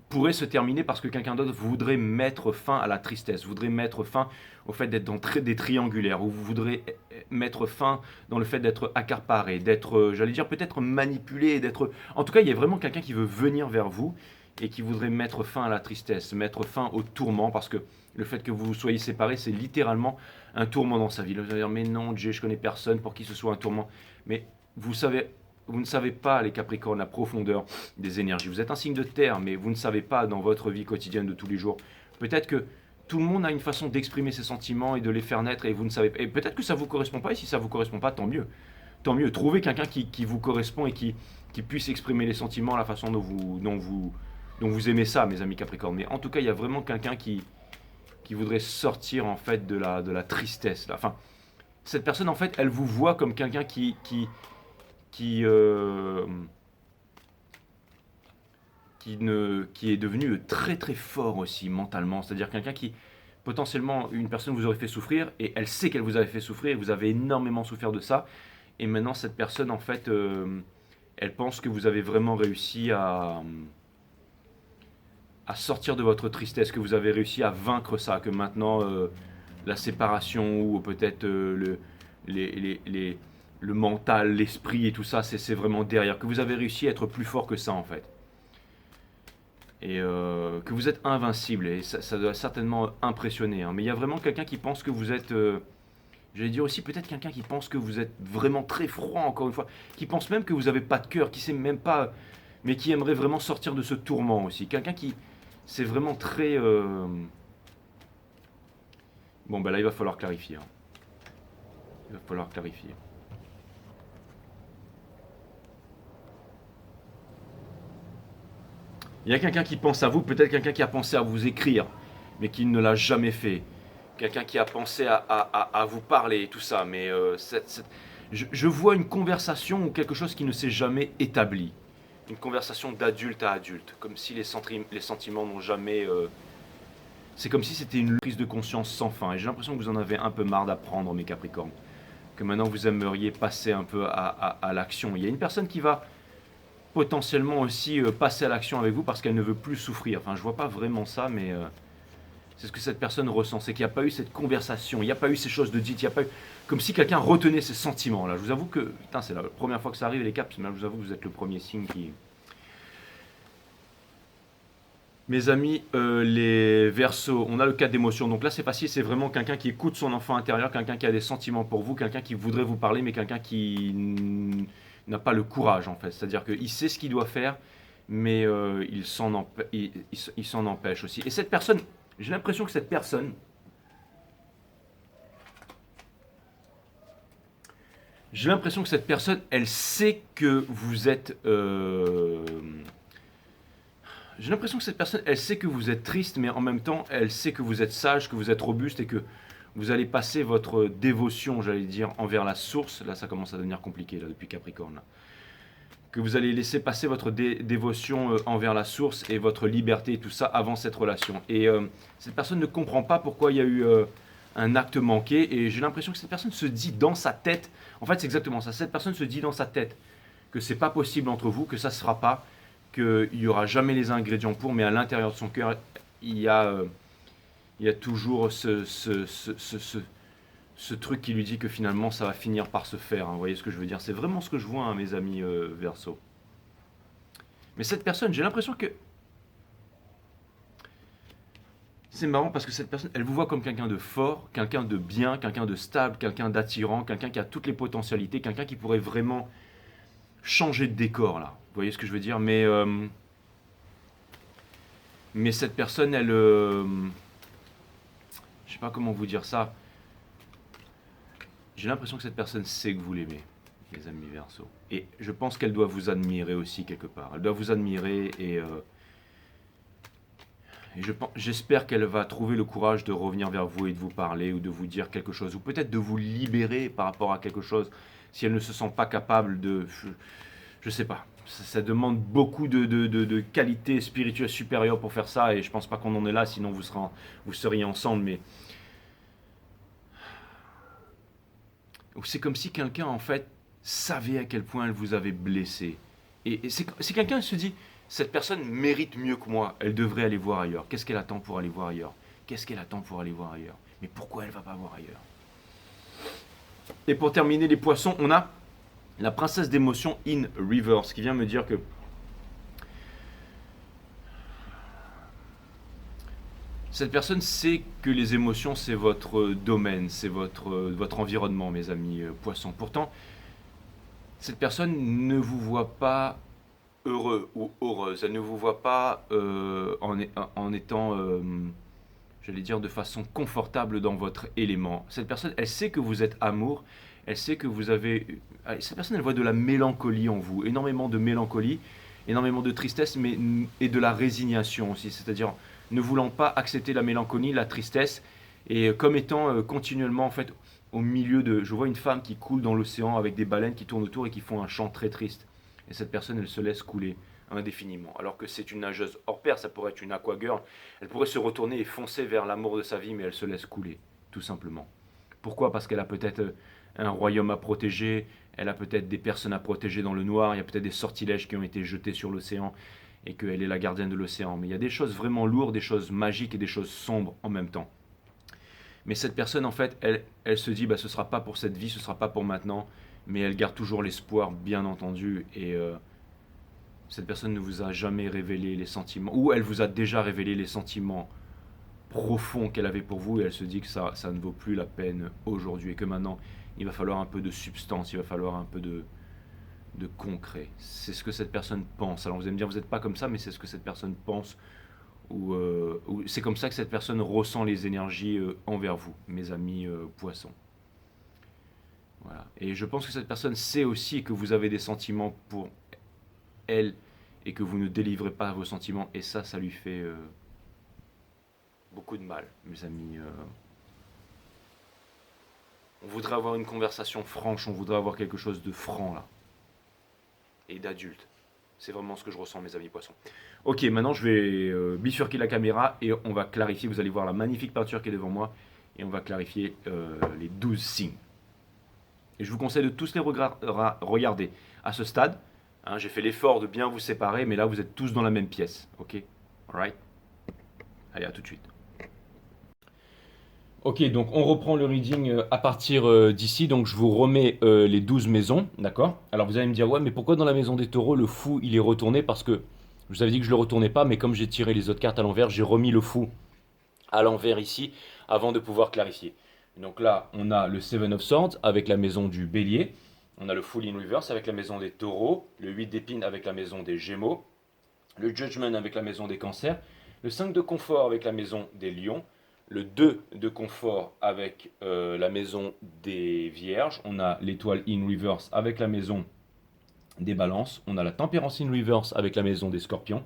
[SPEAKER 1] pourrait se terminer parce que quelqu'un d'autre voudrait mettre fin à la tristesse, voudrait mettre fin au fait d'être dans des triangulaires, ou vous voudrez mettre fin dans le fait d'être accaparé, d'être, j'allais dire peut-être manipulé, d'être... En tout cas, il y a vraiment quelqu'un qui veut venir vers vous et qui voudrait mettre fin à la tristesse, mettre fin au tourment, parce que le fait que vous soyez séparés, c'est littéralement un tourment dans sa vie. Vous allez dire, mais non, Jay, je connais personne pour qui ce soit un tourment. Mais vous savez... Vous ne savez pas, les Capricornes, la profondeur des énergies. Vous êtes un signe de terre, mais vous ne savez pas dans votre vie quotidienne de tous les jours. Peut-être que tout le monde a une façon d'exprimer ses sentiments et de les faire naître, et vous ne savez pas. Et peut-être que ça ne vous correspond pas, et si ça ne vous correspond pas, tant mieux. Tant mieux. Trouvez quelqu'un qui vous correspond et qui puisse exprimer les sentiments, la façon dont vous aimez ça, mes amis Capricornes. Mais en tout cas, il y a vraiment quelqu'un qui voudrait sortir en fait de la tristesse. Là. Enfin, cette personne, en fait, elle vous voit comme quelqu'un qui est devenu très très fort aussi mentalement, c'est-à-dire quelqu'un qui, potentiellement, une personne vous aurait fait souffrir, et elle sait qu'elle vous avait fait souffrir, et vous avez énormément souffert de ça, et maintenant cette personne, en fait, elle pense que vous avez vraiment réussi à sortir de votre tristesse, que vous avez réussi à vaincre ça, que maintenant, la séparation, ou peut-être le mental, l'esprit et tout ça, c'est vraiment derrière. Que vous avez réussi à être plus fort que ça, en fait. Et que vous êtes invincible. Et ça doit certainement impressionner. Hein. Mais il y a vraiment quelqu'un qui pense que vous êtes... j'allais dire aussi peut-être quelqu'un qui pense que vous êtes vraiment très froid, encore une fois. Qui pense même que vous n'avez pas de cœur, qui sait même pas... Mais qui aimerait vraiment sortir de ce tourment aussi. Quelqu'un qui... C'est vraiment très... Bon, ben là, il va falloir clarifier. Hein. Il va falloir clarifier. Il y a quelqu'un qui pense à vous, peut-être quelqu'un qui a pensé à vous écrire, mais qui ne l'a jamais fait. Quelqu'un qui a pensé à vous parler et tout ça, mais je vois une conversation ou quelque chose qui ne s'est jamais établi. Une conversation d'adulte à adulte, comme si les sentiments n'ont jamais... c'est comme si c'était une prise de conscience sans fin. Et j'ai l'impression que vous en avez un peu marre d'apprendre, mes Capricornes. Que maintenant vous aimeriez passer un peu à l'action. Il y a une personne qui va potentiellement aussi passer à l'action avec vous parce qu'elle ne veut plus souffrir. Enfin, je vois pas vraiment ça, mais c'est ce que cette personne ressent. C'est qu'il n'y a pas eu cette conversation, il n'y a pas eu ces choses de dites, il n'y a pas eu... Comme si quelqu'un retenait ses sentiments. Là, je vous avoue que... Putain, c'est la première fois que ça arrive, les caps, mais là, je vous avoue que vous êtes le premier signe qui... Mes amis, les Verseaux, on a le cas d'émotion. Donc là, c'est facile, c'est vraiment quelqu'un qui écoute son enfant intérieur, quelqu'un qui a des sentiments pour vous, quelqu'un qui voudrait vous parler, mais quelqu'un qui n'a pas le courage, en fait. C'est-à-dire qu'il sait ce qu'il doit faire, mais il s'en empêche aussi. Et cette personne, j'ai l'impression que cette personne... J'ai l'impression que cette personne, elle sait que vous êtes... J'ai l'impression que cette personne, elle sait que vous êtes triste, mais en même temps, elle sait que vous êtes sage, que vous êtes robuste et que vous allez passer votre dévotion, j'allais dire, envers la source. Là, ça commence à devenir compliqué, là, depuis Capricorne. Là. Que vous allez laisser passer votre dévotion envers la source et votre liberté et tout ça avant cette relation. Et cette personne ne comprend pas pourquoi il y a eu un acte manqué. Et j'ai l'impression que cette personne se dit dans sa tête, en fait, c'est exactement ça. Cette personne se dit dans sa tête que c'est pas possible entre vous, que ça se fera pas, qu'il n'y aura jamais les ingrédients pour, mais à l'intérieur de son cœur, il y a il y a toujours ce truc qui lui dit que finalement ça va finir par se faire, hein. Vous voyez ce que je veux dire? C'est vraiment ce que je vois, hein, mes amis Verseau. Mais cette personne, j'ai l'impression que c'est marrant parce que cette personne, elle vous voit comme quelqu'un de fort, quelqu'un de bien, quelqu'un de stable, quelqu'un d'attirant, quelqu'un qui a toutes les potentialités, quelqu'un qui pourrait vraiment changer de décor là. Vous voyez ce que je veux dire? Mais cette personne, elle, je sais pas comment vous dire ça. J'ai l'impression que cette personne sait que vous l'aimez, les amis Verseau. Et je pense qu'elle doit vous admirer aussi quelque part. Elle doit vous admirer et j'espère qu'elle va trouver le courage de revenir vers vous et de vous parler ou de vous dire quelque chose, ou peut-être de vous libérer par rapport à quelque chose, si elle ne se sent pas capable de... Je sais pas. Ça demande beaucoup de qualités spirituelles supérieures pour faire ça, et je pense pas qu'on en est là, sinon vous seriez ensemble, mais... C'est comme si quelqu'un, en fait, savait à quel point elle vous avait blessé. Et c'est quelqu'un qui se dit, cette personne mérite mieux que moi, elle devrait aller voir ailleurs. Qu'est-ce qu'elle attend pour aller voir ailleurs? Qu'est-ce qu'elle attend pour aller voir ailleurs? Mais pourquoi elle va pas voir ailleurs? Et pour terminer les poissons, on a la princesse d'émotion in reverse qui vient me dire que cette personne sait que les émotions c'est votre domaine, c'est votre environnement, mes amis poissons. Pourtant, cette personne ne vous voit pas heureux ou heureuse. Elle ne vous voit pas en étant, j'allais dire, de façon confortable dans votre élément. Cette personne, elle sait que vous êtes amour. Elle sait que vous avez... Cette personne, elle voit de la mélancolie en vous. Énormément de mélancolie, énormément de tristesse, mais, et de la résignation aussi. C'est-à-dire, ne voulant pas accepter la mélancolie, la tristesse, et comme étant continuellement, en fait, au milieu de... Je vois une femme qui coule dans l'océan avec des baleines qui tournent autour et qui font un chant très triste. Et cette personne, elle se laisse couler indéfiniment. Alors que c'est une nageuse hors pair, ça pourrait être une aquagirl. Elle pourrait se retourner et foncer vers l'amour de sa vie, mais elle se laisse couler, tout simplement. Pourquoi? Parce qu'elle a peut-être un royaume à protéger, elle a peut-être des personnes à protéger dans le noir, il y a peut-être des sortilèges qui ont été jetés sur l'océan et qu'elle est la gardienne de l'océan. Mais il y a des choses vraiment lourdes, des choses magiques et des choses sombres en même temps. Mais cette personne, en fait, elle se dit, bah, ce ne sera pas pour cette vie, ce ne sera pas pour maintenant, mais elle garde toujours l'espoir, bien entendu, et cette personne ne vous a jamais révélé les sentiments, ou elle vous a déjà révélé les sentiments profonds qu'elle avait pour vous, et elle se dit que ça ne vaut plus la peine aujourd'hui, et que maintenant, il va falloir un peu de substance, il va falloir un peu de concret. C'est ce que cette personne pense. Alors vous allez me dire, vous n'êtes pas comme ça, mais c'est ce que cette personne pense, ou c'est comme ça que cette personne ressent les énergies envers vous, mes amis poissons. Voilà. Et je pense que cette personne sait aussi que vous avez des sentiments pour elle et que vous ne délivrez pas vos sentiments, et ça lui fait beaucoup de mal, mes amis. On voudrait avoir une conversation franche, on voudrait avoir quelque chose de franc là, et d'adulte. C'est vraiment ce que je ressens, mes amis poissons. Ok, maintenant je vais bifurquer la caméra et on va clarifier. Vous allez voir la magnifique peinture qui est devant moi et on va clarifier les 12 signes. Et je vous conseille de tous les regarder à ce stade. Hein, j'ai fait l'effort de bien vous séparer, mais là vous êtes tous dans la même pièce. Ok? Alright? Allez, à tout de suite. Ok, donc on reprend le reading à partir d'ici. Donc je vous remets les 12 maisons, d'accord? Alors vous allez me dire, ouais, mais pourquoi dans la maison des taureaux, le fou, il est retourné? Parce que je vous avais dit que je ne le retournais pas, mais comme j'ai tiré les autres cartes à l'envers, j'ai remis le fou à l'envers ici, avant de pouvoir clarifier. Donc là, on a le Seven of Swords avec la maison du bélier. On a le Fool in Reverse avec la maison des taureaux. Le 8 d'épines avec la maison des gémeaux. Le Judgment avec la maison des cancers. Le 5 de confort avec la maison des lions. Le 2 de confort avec la maison des vierges. On a l'étoile in reverse avec la maison des balances. On a la tempérance in reverse avec la maison des scorpions.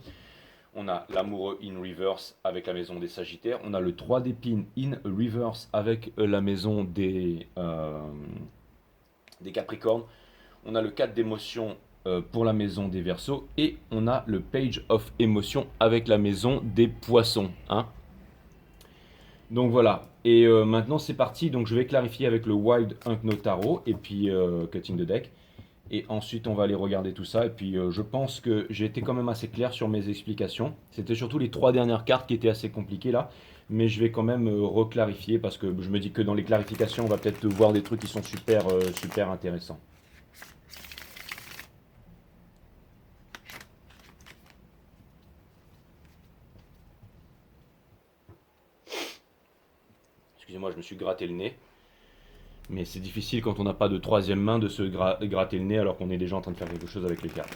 [SPEAKER 1] On a l'amoureux in reverse avec la maison des sagittaires. On a le 3 d'épines in reverse avec la maison des capricornes. On a le 4 d'émotion pour la maison des verseaux. Et on a le page of émotion avec la maison des poissons. Hein. Donc voilà, et maintenant c'est parti, donc je vais clarifier avec le Wild Unknown Tarot et puis Cutting the Deck.
[SPEAKER 2] Et ensuite, on va aller regarder tout ça. Et puis, je pense que j'ai été quand même assez clair sur mes explications. C'était surtout les trois dernières cartes qui étaient assez compliquées là. Mais je vais quand même reclarifier parce que je me dis que dans les clarifications, on va peut-être voir des trucs qui sont super intéressants. Excusez-moi, je me suis gratté le nez. Mais c'est difficile quand on n'a pas de troisième main de se gratter le nez alors qu'on est déjà en train de faire quelque chose avec les cartes.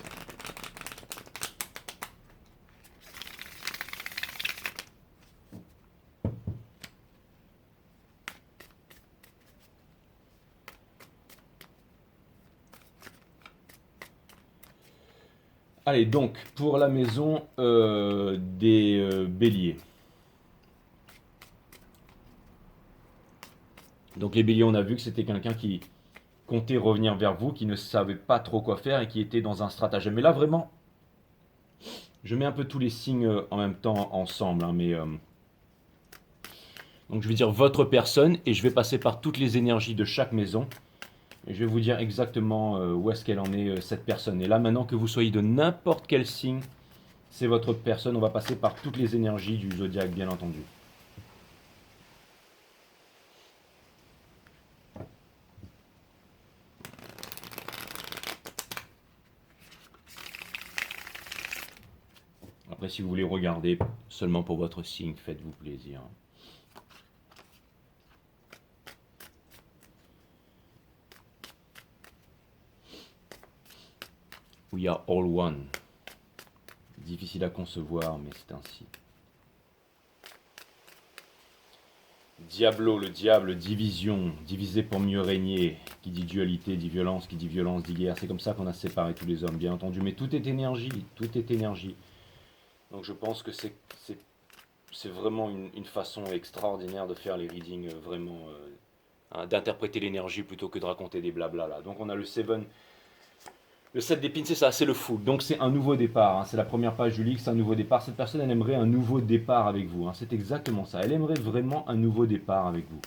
[SPEAKER 2] Allez, donc, pour la maison des béliers. Donc les béliers, on a vu que c'était quelqu'un qui comptait revenir vers vous, qui ne savait pas trop quoi faire et qui était dans un stratagème. Mais là, vraiment, je mets un peu tous les signes en même temps ensemble. Hein, donc je vais dire votre personne et je vais passer par toutes les énergies de chaque maison. Et je vais vous dire exactement où est-ce qu'elle en est, cette personne. Et là, maintenant que vous soyez de n'importe quel signe, c'est votre personne. On va passer par toutes les énergies du zodiaque, bien entendu. Après, si vous voulez regarder seulement pour votre signe, faites-vous plaisir. We are all one. Difficile à concevoir, mais c'est ainsi. Diablo, le diable, division, diviser pour mieux régner. Qui dit dualité, dit violence, qui dit violence, dit guerre. C'est comme ça qu'on a séparé tous les hommes, bien entendu. Mais tout est énergie, tout est énergie. Donc je pense que c'est vraiment une façon extraordinaire de faire les readings, vraiment, hein, d'interpréter l'énergie plutôt que de raconter des blabla là. Donc on a le 7 d'épines, c'est ça, c'est le full. Donc c'est un nouveau départ, hein. C'est la première page du livre, c'est un nouveau départ. Cette personne, elle aimerait un nouveau départ avec vous, hein. C'est exactement ça. Elle aimerait vraiment un nouveau départ avec vous.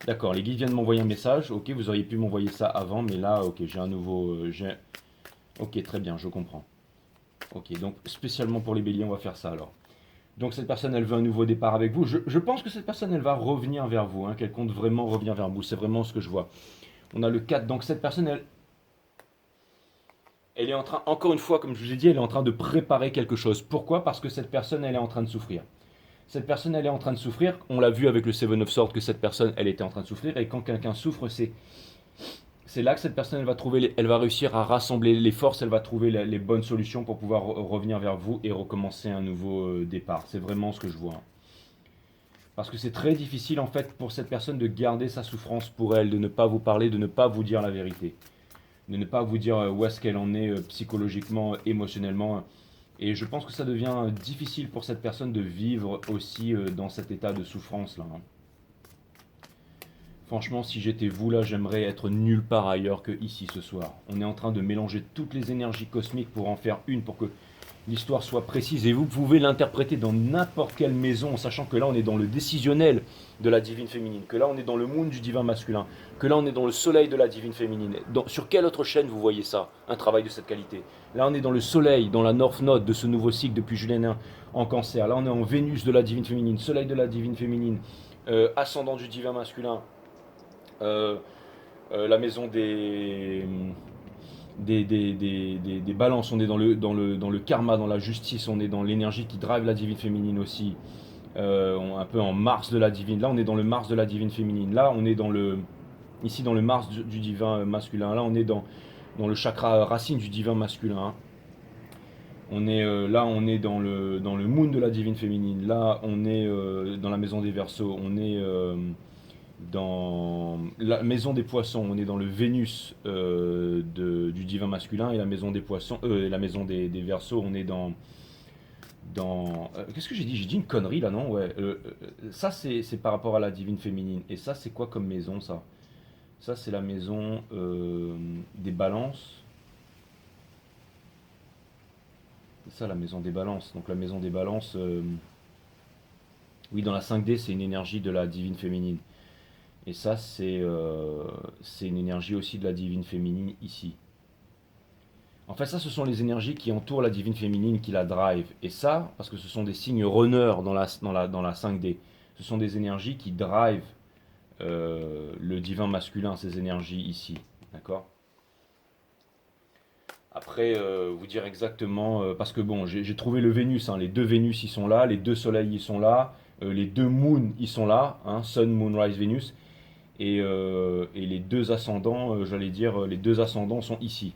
[SPEAKER 2] D'accord, les guides viennent de m'envoyer un message. Ok, vous auriez pu m'envoyer ça avant, mais là, ok, j'ai un nouveau. Ok, très bien, je comprends. Ok, donc spécialement pour les béliers, on va faire ça alors. Donc cette personne, elle veut un nouveau départ avec vous. Je pense que cette personne, elle va revenir vers vous, hein, qu'elle compte vraiment revenir vers vous. C'est vraiment ce que je vois. On a le 4. Donc cette personne, elle est en train, encore une fois, comme je vous ai dit, elle est en train de préparer quelque chose. Pourquoi? Parce que cette personne, elle est en train de souffrir. Cette personne, elle est en train de souffrir. On l'a vu avec le Seven of Swords que cette personne, elle était en train de souffrir. Et quand quelqu'un souffre, c'est là que cette personne, elle va réussir à rassembler les forces, elle va trouver les bonnes solutions pour pouvoir revenir vers vous et recommencer un nouveau départ. C'est vraiment ce que je vois, hein. Parce que c'est très difficile en fait pour cette personne de garder sa souffrance pour elle, de ne pas vous parler, de ne pas vous dire la vérité, de ne pas vous dire où est-ce qu'elle en est psychologiquement, émotionnellement. Et je pense que ça devient difficile pour cette personne de vivre aussi dans cet état de souffrance là, hein. Franchement, si j'étais vous là, j'aimerais être nulle part ailleurs que ici ce soir. On est en train de mélanger toutes les énergies cosmiques pour en faire une, pour que l'histoire soit précise. Et vous pouvez l'interpréter dans n'importe quelle maison, en sachant que là on est dans le décisionnel de la divine féminine, que là on est dans le moon du divin masculin, que là on est dans le soleil de la divine féminine. Sur quelle autre chaîne vous voyez ça, un travail de cette qualité? Là on est dans le soleil, dans la North Node de ce nouveau cycle depuis Julienne en cancer. Là on est en Vénus de la divine féminine, soleil de la divine féminine, ascendant du divin masculin. Euh, la maison des balances, on est dans le karma, dans la justice, on est dans l'énergie qui drive la divine féminine aussi. Un peu en Mars de la divine. Là, on est dans le Mars de la divine féminine. Là, on est ici dans le Mars du divin masculin. Là, on est dans le chakra racine du divin masculin, hein. Là, on est dans le moon de la divine féminine. Là, on est dans la maison des Verseaux. On est dans la maison des poissons, on est dans le Vénus du divin masculin, et la maison des poissons, la maison des Verseaux, on est qu'est-ce que j'ai dit? J'ai dit une connerie là, non? Ouais. Ça, c'est par rapport à la divine féminine. Et ça, c'est quoi comme maison, ça? Ça, c'est la maison des balances. C'est ça, la maison des balances. Donc, la maison des balances, oui, dans la 5D, c'est une énergie de la divine féminine. Et ça, c'est une énergie aussi de la divine féminine ici. En fait, ça, ce sont les énergies qui entourent la divine féminine, qui la drive. Et ça, parce que ce sont des signes runners dans la 5D, ce sont des énergies qui drive le divin masculin, ces énergies ici. D'accord. Après, vous dire exactement, parce que bon, j'ai trouvé le Vénus, hein, les deux Vénus ils sont là, les deux Soleils ils sont là, les deux Moons ils sont là, hein, Sun, Moon, Rise, Vénus, et les deux ascendants, j'allais dire, les deux ascendants sont ici.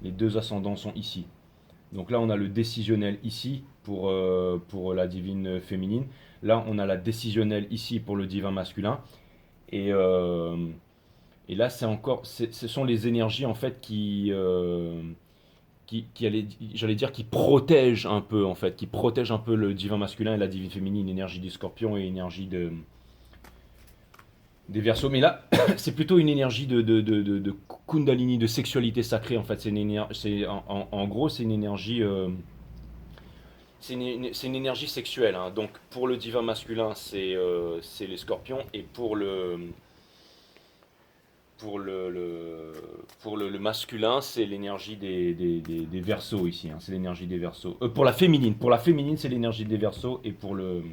[SPEAKER 2] Les deux ascendants sont ici. Donc là, on a le décisionnel ici pour la divine féminine. Là, on a la décisionnelle ici pour le divin masculin. Et, euh, et là, ce sont les énergies en fait j'allais dire, qui protègent un peu en fait, qui protègent un peu le divin masculin et la divine féminine, énergie des Scorpions et énergie des Verseaux. Mais là, c'est plutôt une énergie de Kundalini, de sexualité sacrée en fait. En gros, c'est une énergie. C'est une énergie sexuelle, hein. Donc pour le divin masculin, c'est les scorpions, et pour le masculin, c'est l'énergie des Verseaux ici, hein. C'est l'énergie des Verseaux. Pour la féminine, c'est l'énergie des Verseaux, et pour le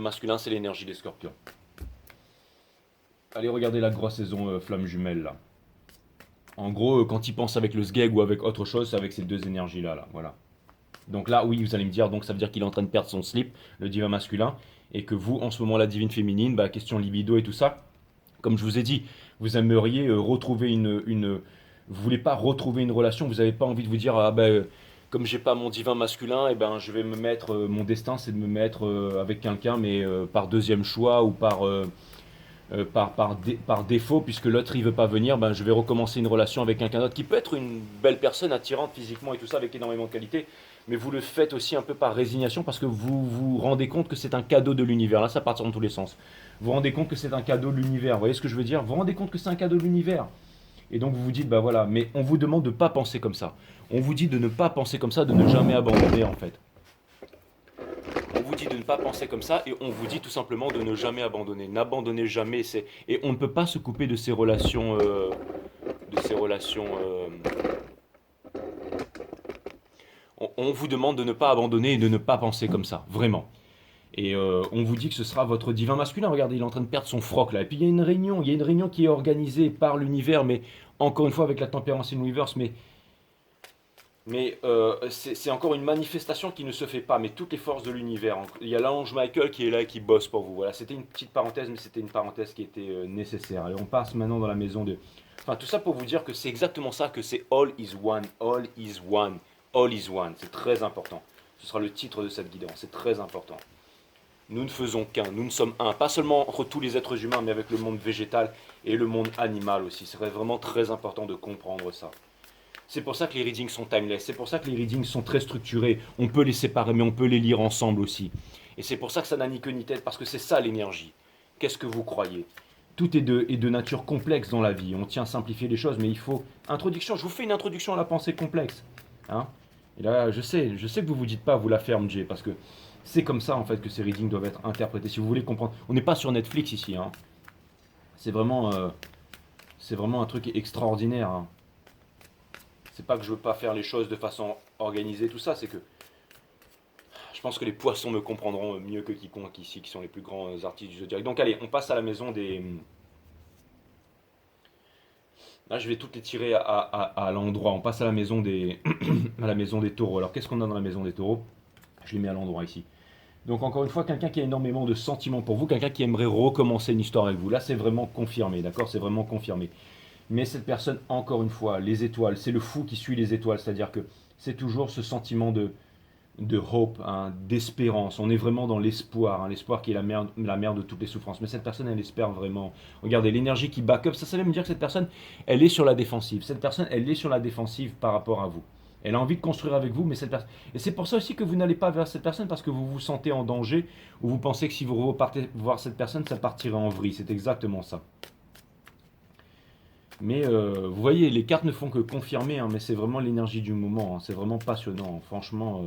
[SPEAKER 2] masculin, c'est l'énergie des scorpions. Allez regarder la grosse saison flamme jumelle là. En gros, quand il pense avec le sgeg ou avec autre chose, c'est avec ces deux énergies là, voilà. Donc là, oui, vous allez me dire, donc ça veut dire qu'il est en train de perdre son slip, le divin masculin, et que vous, en ce moment, la divine féminine, bah, question libido et tout ça, comme je vous ai dit, vous aimeriez retrouver vous voulez pas retrouver une relation, vous n'avez pas envie de vous dire, ah ben, comme j'ai pas mon divin masculin, et ben, je vais me mettre, mon destin, c'est de me mettre avec quelqu'un, mais par deuxième choix ou par défaut, puisque l'autre il veut pas venir, ben, je vais recommencer une relation avec quelqu'un d'autre qui peut être une belle personne, attirante physiquement et tout ça, avec énormément de qualité, mais vous le faites aussi un peu par résignation parce que vous vous rendez compte que c'est un cadeau de l'univers. Là, ça part dans tous les sens. Vous vous rendez compte que c'est un cadeau de l'univers. Vous voyez ce que je veux dire? Vous vous rendez compte que c'est un cadeau de l'univers. Et donc vous vous dites, bah voilà, mais on vous demande de ne pas penser comme ça. On vous dit de ne pas penser comme ça, de ne jamais abandonner en fait. On vous dit de ne pas penser comme ça, et on vous dit tout simplement de ne jamais abandonner. N'abandonnez jamais. Et on ne peut pas se couper de ces relations. On vous demande de ne pas abandonner et de ne pas penser comme ça, vraiment. Et on vous dit que ce sera votre divin masculin. Regardez, il est en train de perdre son froc là. Et puis il y a une réunion qui est organisée par l'univers, mais encore une fois avec la tempérance universe, mais c'est encore une manifestation qui ne se fait pas, mais toutes les forces de l'univers. Il y a l'ange Michael qui est là et qui bosse pour vous. Voilà, c'était une petite parenthèse, mais c'était une parenthèse qui était nécessaire. Allez, on passe maintenant dans la maison de... Enfin, tout ça pour vous dire que c'est exactement ça, que c'est All is One, All is One, All is One. C'est très important. Ce sera le titre de cette guidance, c'est très important. Nous ne faisons qu'un, nous ne sommes un. Pas seulement entre tous les êtres humains, mais avec le monde végétal et le monde animal aussi. C'est vraiment très important de comprendre ça. C'est pour ça que les readings sont timeless, c'est pour ça que les readings sont très structurés. On peut les séparer, mais on peut les lire ensemble aussi. Et c'est pour ça que ça n'a ni queue ni tête, parce que c'est ça l'énergie. Qu'est-ce que vous croyez? Tout est de nature complexe dans la vie. On tient à simplifier les choses, mais il faut... Introduction, je vous fais une introduction à la pensée complexe. Hein. Et là, je sais que vous vous dites pas, vous la ferme, Jay, parce que c'est comme ça en fait que ces readings doivent être interprétés. Si vous voulez comprendre, on n'est pas sur Netflix ici. Hein. C'est vraiment, c'est vraiment un truc extraordinaire. Hein. C'est pas que je veux pas faire les choses de façon organisée, tout ça, c'est que je pense que les poissons me comprendront mieux que quiconque ici, qui sont les plus grands artistes du zodiaque. Donc allez, on passe à la maison des... Là, je vais toutes les tirer à l'endroit. On passe à la maison des, à la maison des taureaux. Alors, qu'est-ce qu'on a dans la maison des taureaux? Je les mets à l'endroit ici. Donc, encore une fois, quelqu'un qui a énormément de sentiments pour vous, quelqu'un qui aimerait recommencer une histoire avec vous. Là, c'est vraiment confirmé, d'accord? C'est vraiment confirmé. Mais cette personne, encore une fois, les étoiles, c'est le fou qui suit les étoiles. C'est-à-dire que c'est toujours ce sentiment de hope, hein, d'espérance. On est vraiment dans l'espoir, hein, l'espoir qui est la mère de toutes les souffrances. Mais cette personne, elle espère vraiment. Regardez, l'énergie qui back up, ça veut me dire que cette personne, elle est sur la défensive. Cette personne, elle est sur la défensive par rapport à vous. Elle a envie de construire avec vous, mais cette personne... Et c'est pour ça aussi que vous n'allez pas vers cette personne, parce que vous vous sentez en danger, ou vous pensez que si vous repartez voir cette personne, ça partirait en vrille. C'est exactement ça. Mais vous voyez, les cartes ne font que confirmer, hein, mais c'est vraiment l'énergie du moment. Hein, c'est vraiment passionnant. Franchement,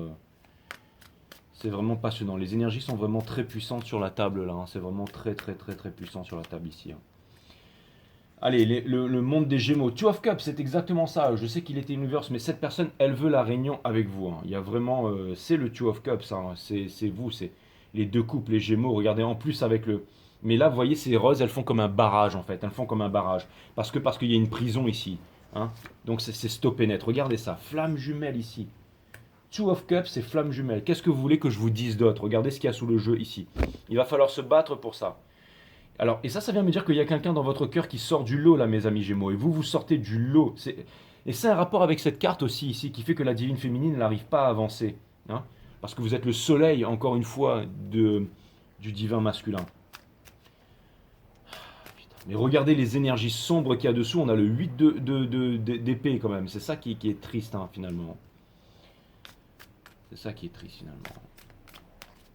[SPEAKER 2] C'est vraiment passionnant. Les énergies sont vraiment très puissantes sur la table là, hein. C'est vraiment très très très très puissant sur la table ici, hein. Allez, le monde des Gémeaux. Two of Cups, c'est exactement ça. Je sais qu'il était Universe, mais cette personne, elle veut la réunion avec vous, hein. Il y a vraiment, c'est le Two of Cups, hein. C'est vous, c'est les deux couples, les Gémeaux. Regardez, en plus avec le. Mais là, vous voyez, ces roses, elles font comme un barrage en fait. Elles font comme un barrage parce qu'il y a une prison ici, hein. Donc c'est stop et net. Regardez ça, flamme jumelle ici. Two of Cups, c'est flamme jumelle. Qu'est-ce que vous voulez que je vous dise d'autre? Regardez ce qu'il y a sous le jeu ici. Il va falloir se battre pour ça. Alors, et ça vient me dire qu'il y a quelqu'un dans votre cœur qui sort du lot, là, mes amis Gémeaux. Et vous, vous sortez du lot. Et c'est un rapport avec cette carte aussi, ici, qui fait que la divine féminine n'arrive pas à avancer, hein. Parce que vous êtes le soleil, encore une fois, du divin masculin. Mais regardez les énergies sombres qu'il y a dessous. On a le 8 d'épée, quand même. C'est ça qui est triste, hein, finalement. C'est ça qui est triste, finalement.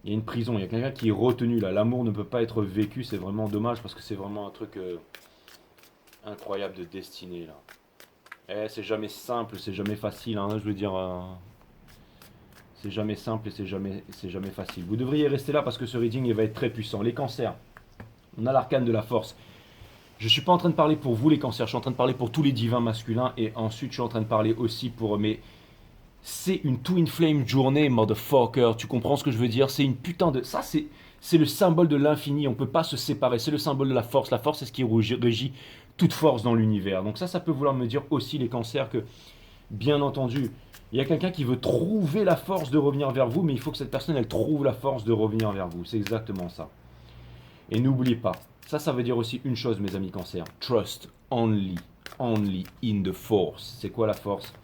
[SPEAKER 2] Il y a une prison, il y a quelqu'un qui est retenu là. L'amour ne peut pas être vécu, c'est vraiment dommage parce que c'est vraiment un truc incroyable de destinée là. C'est jamais simple, c'est jamais facile, hein, je veux dire. C'est jamais simple et c'est jamais facile. Vous devriez rester là parce que ce reading il va être très puissant. Les cancers, on a l'arcane de la force. Je ne suis pas en train de parler pour vous les cancers, je suis en train de parler pour tous les divins masculins et ensuite je suis en train de parler aussi pour mes. C'est une Twin Flame journée, motherfucker. Tu comprends ce que je veux dire? C'est une putain de. Ça, c'est le symbole de l'infini. On ne peut pas se séparer. C'est le symbole de la force. La force, c'est ce qui régit toute force dans l'univers. Donc, ça peut vouloir me dire aussi, les cancers, que, bien entendu, il y a quelqu'un qui veut trouver la force de revenir vers vous, mais il faut que cette personne, elle trouve la force de revenir vers vous. C'est exactement ça. Et n'oubliez pas, ça veut dire aussi une chose, mes amis cancers. Trust only in the force. C'est quoi la force?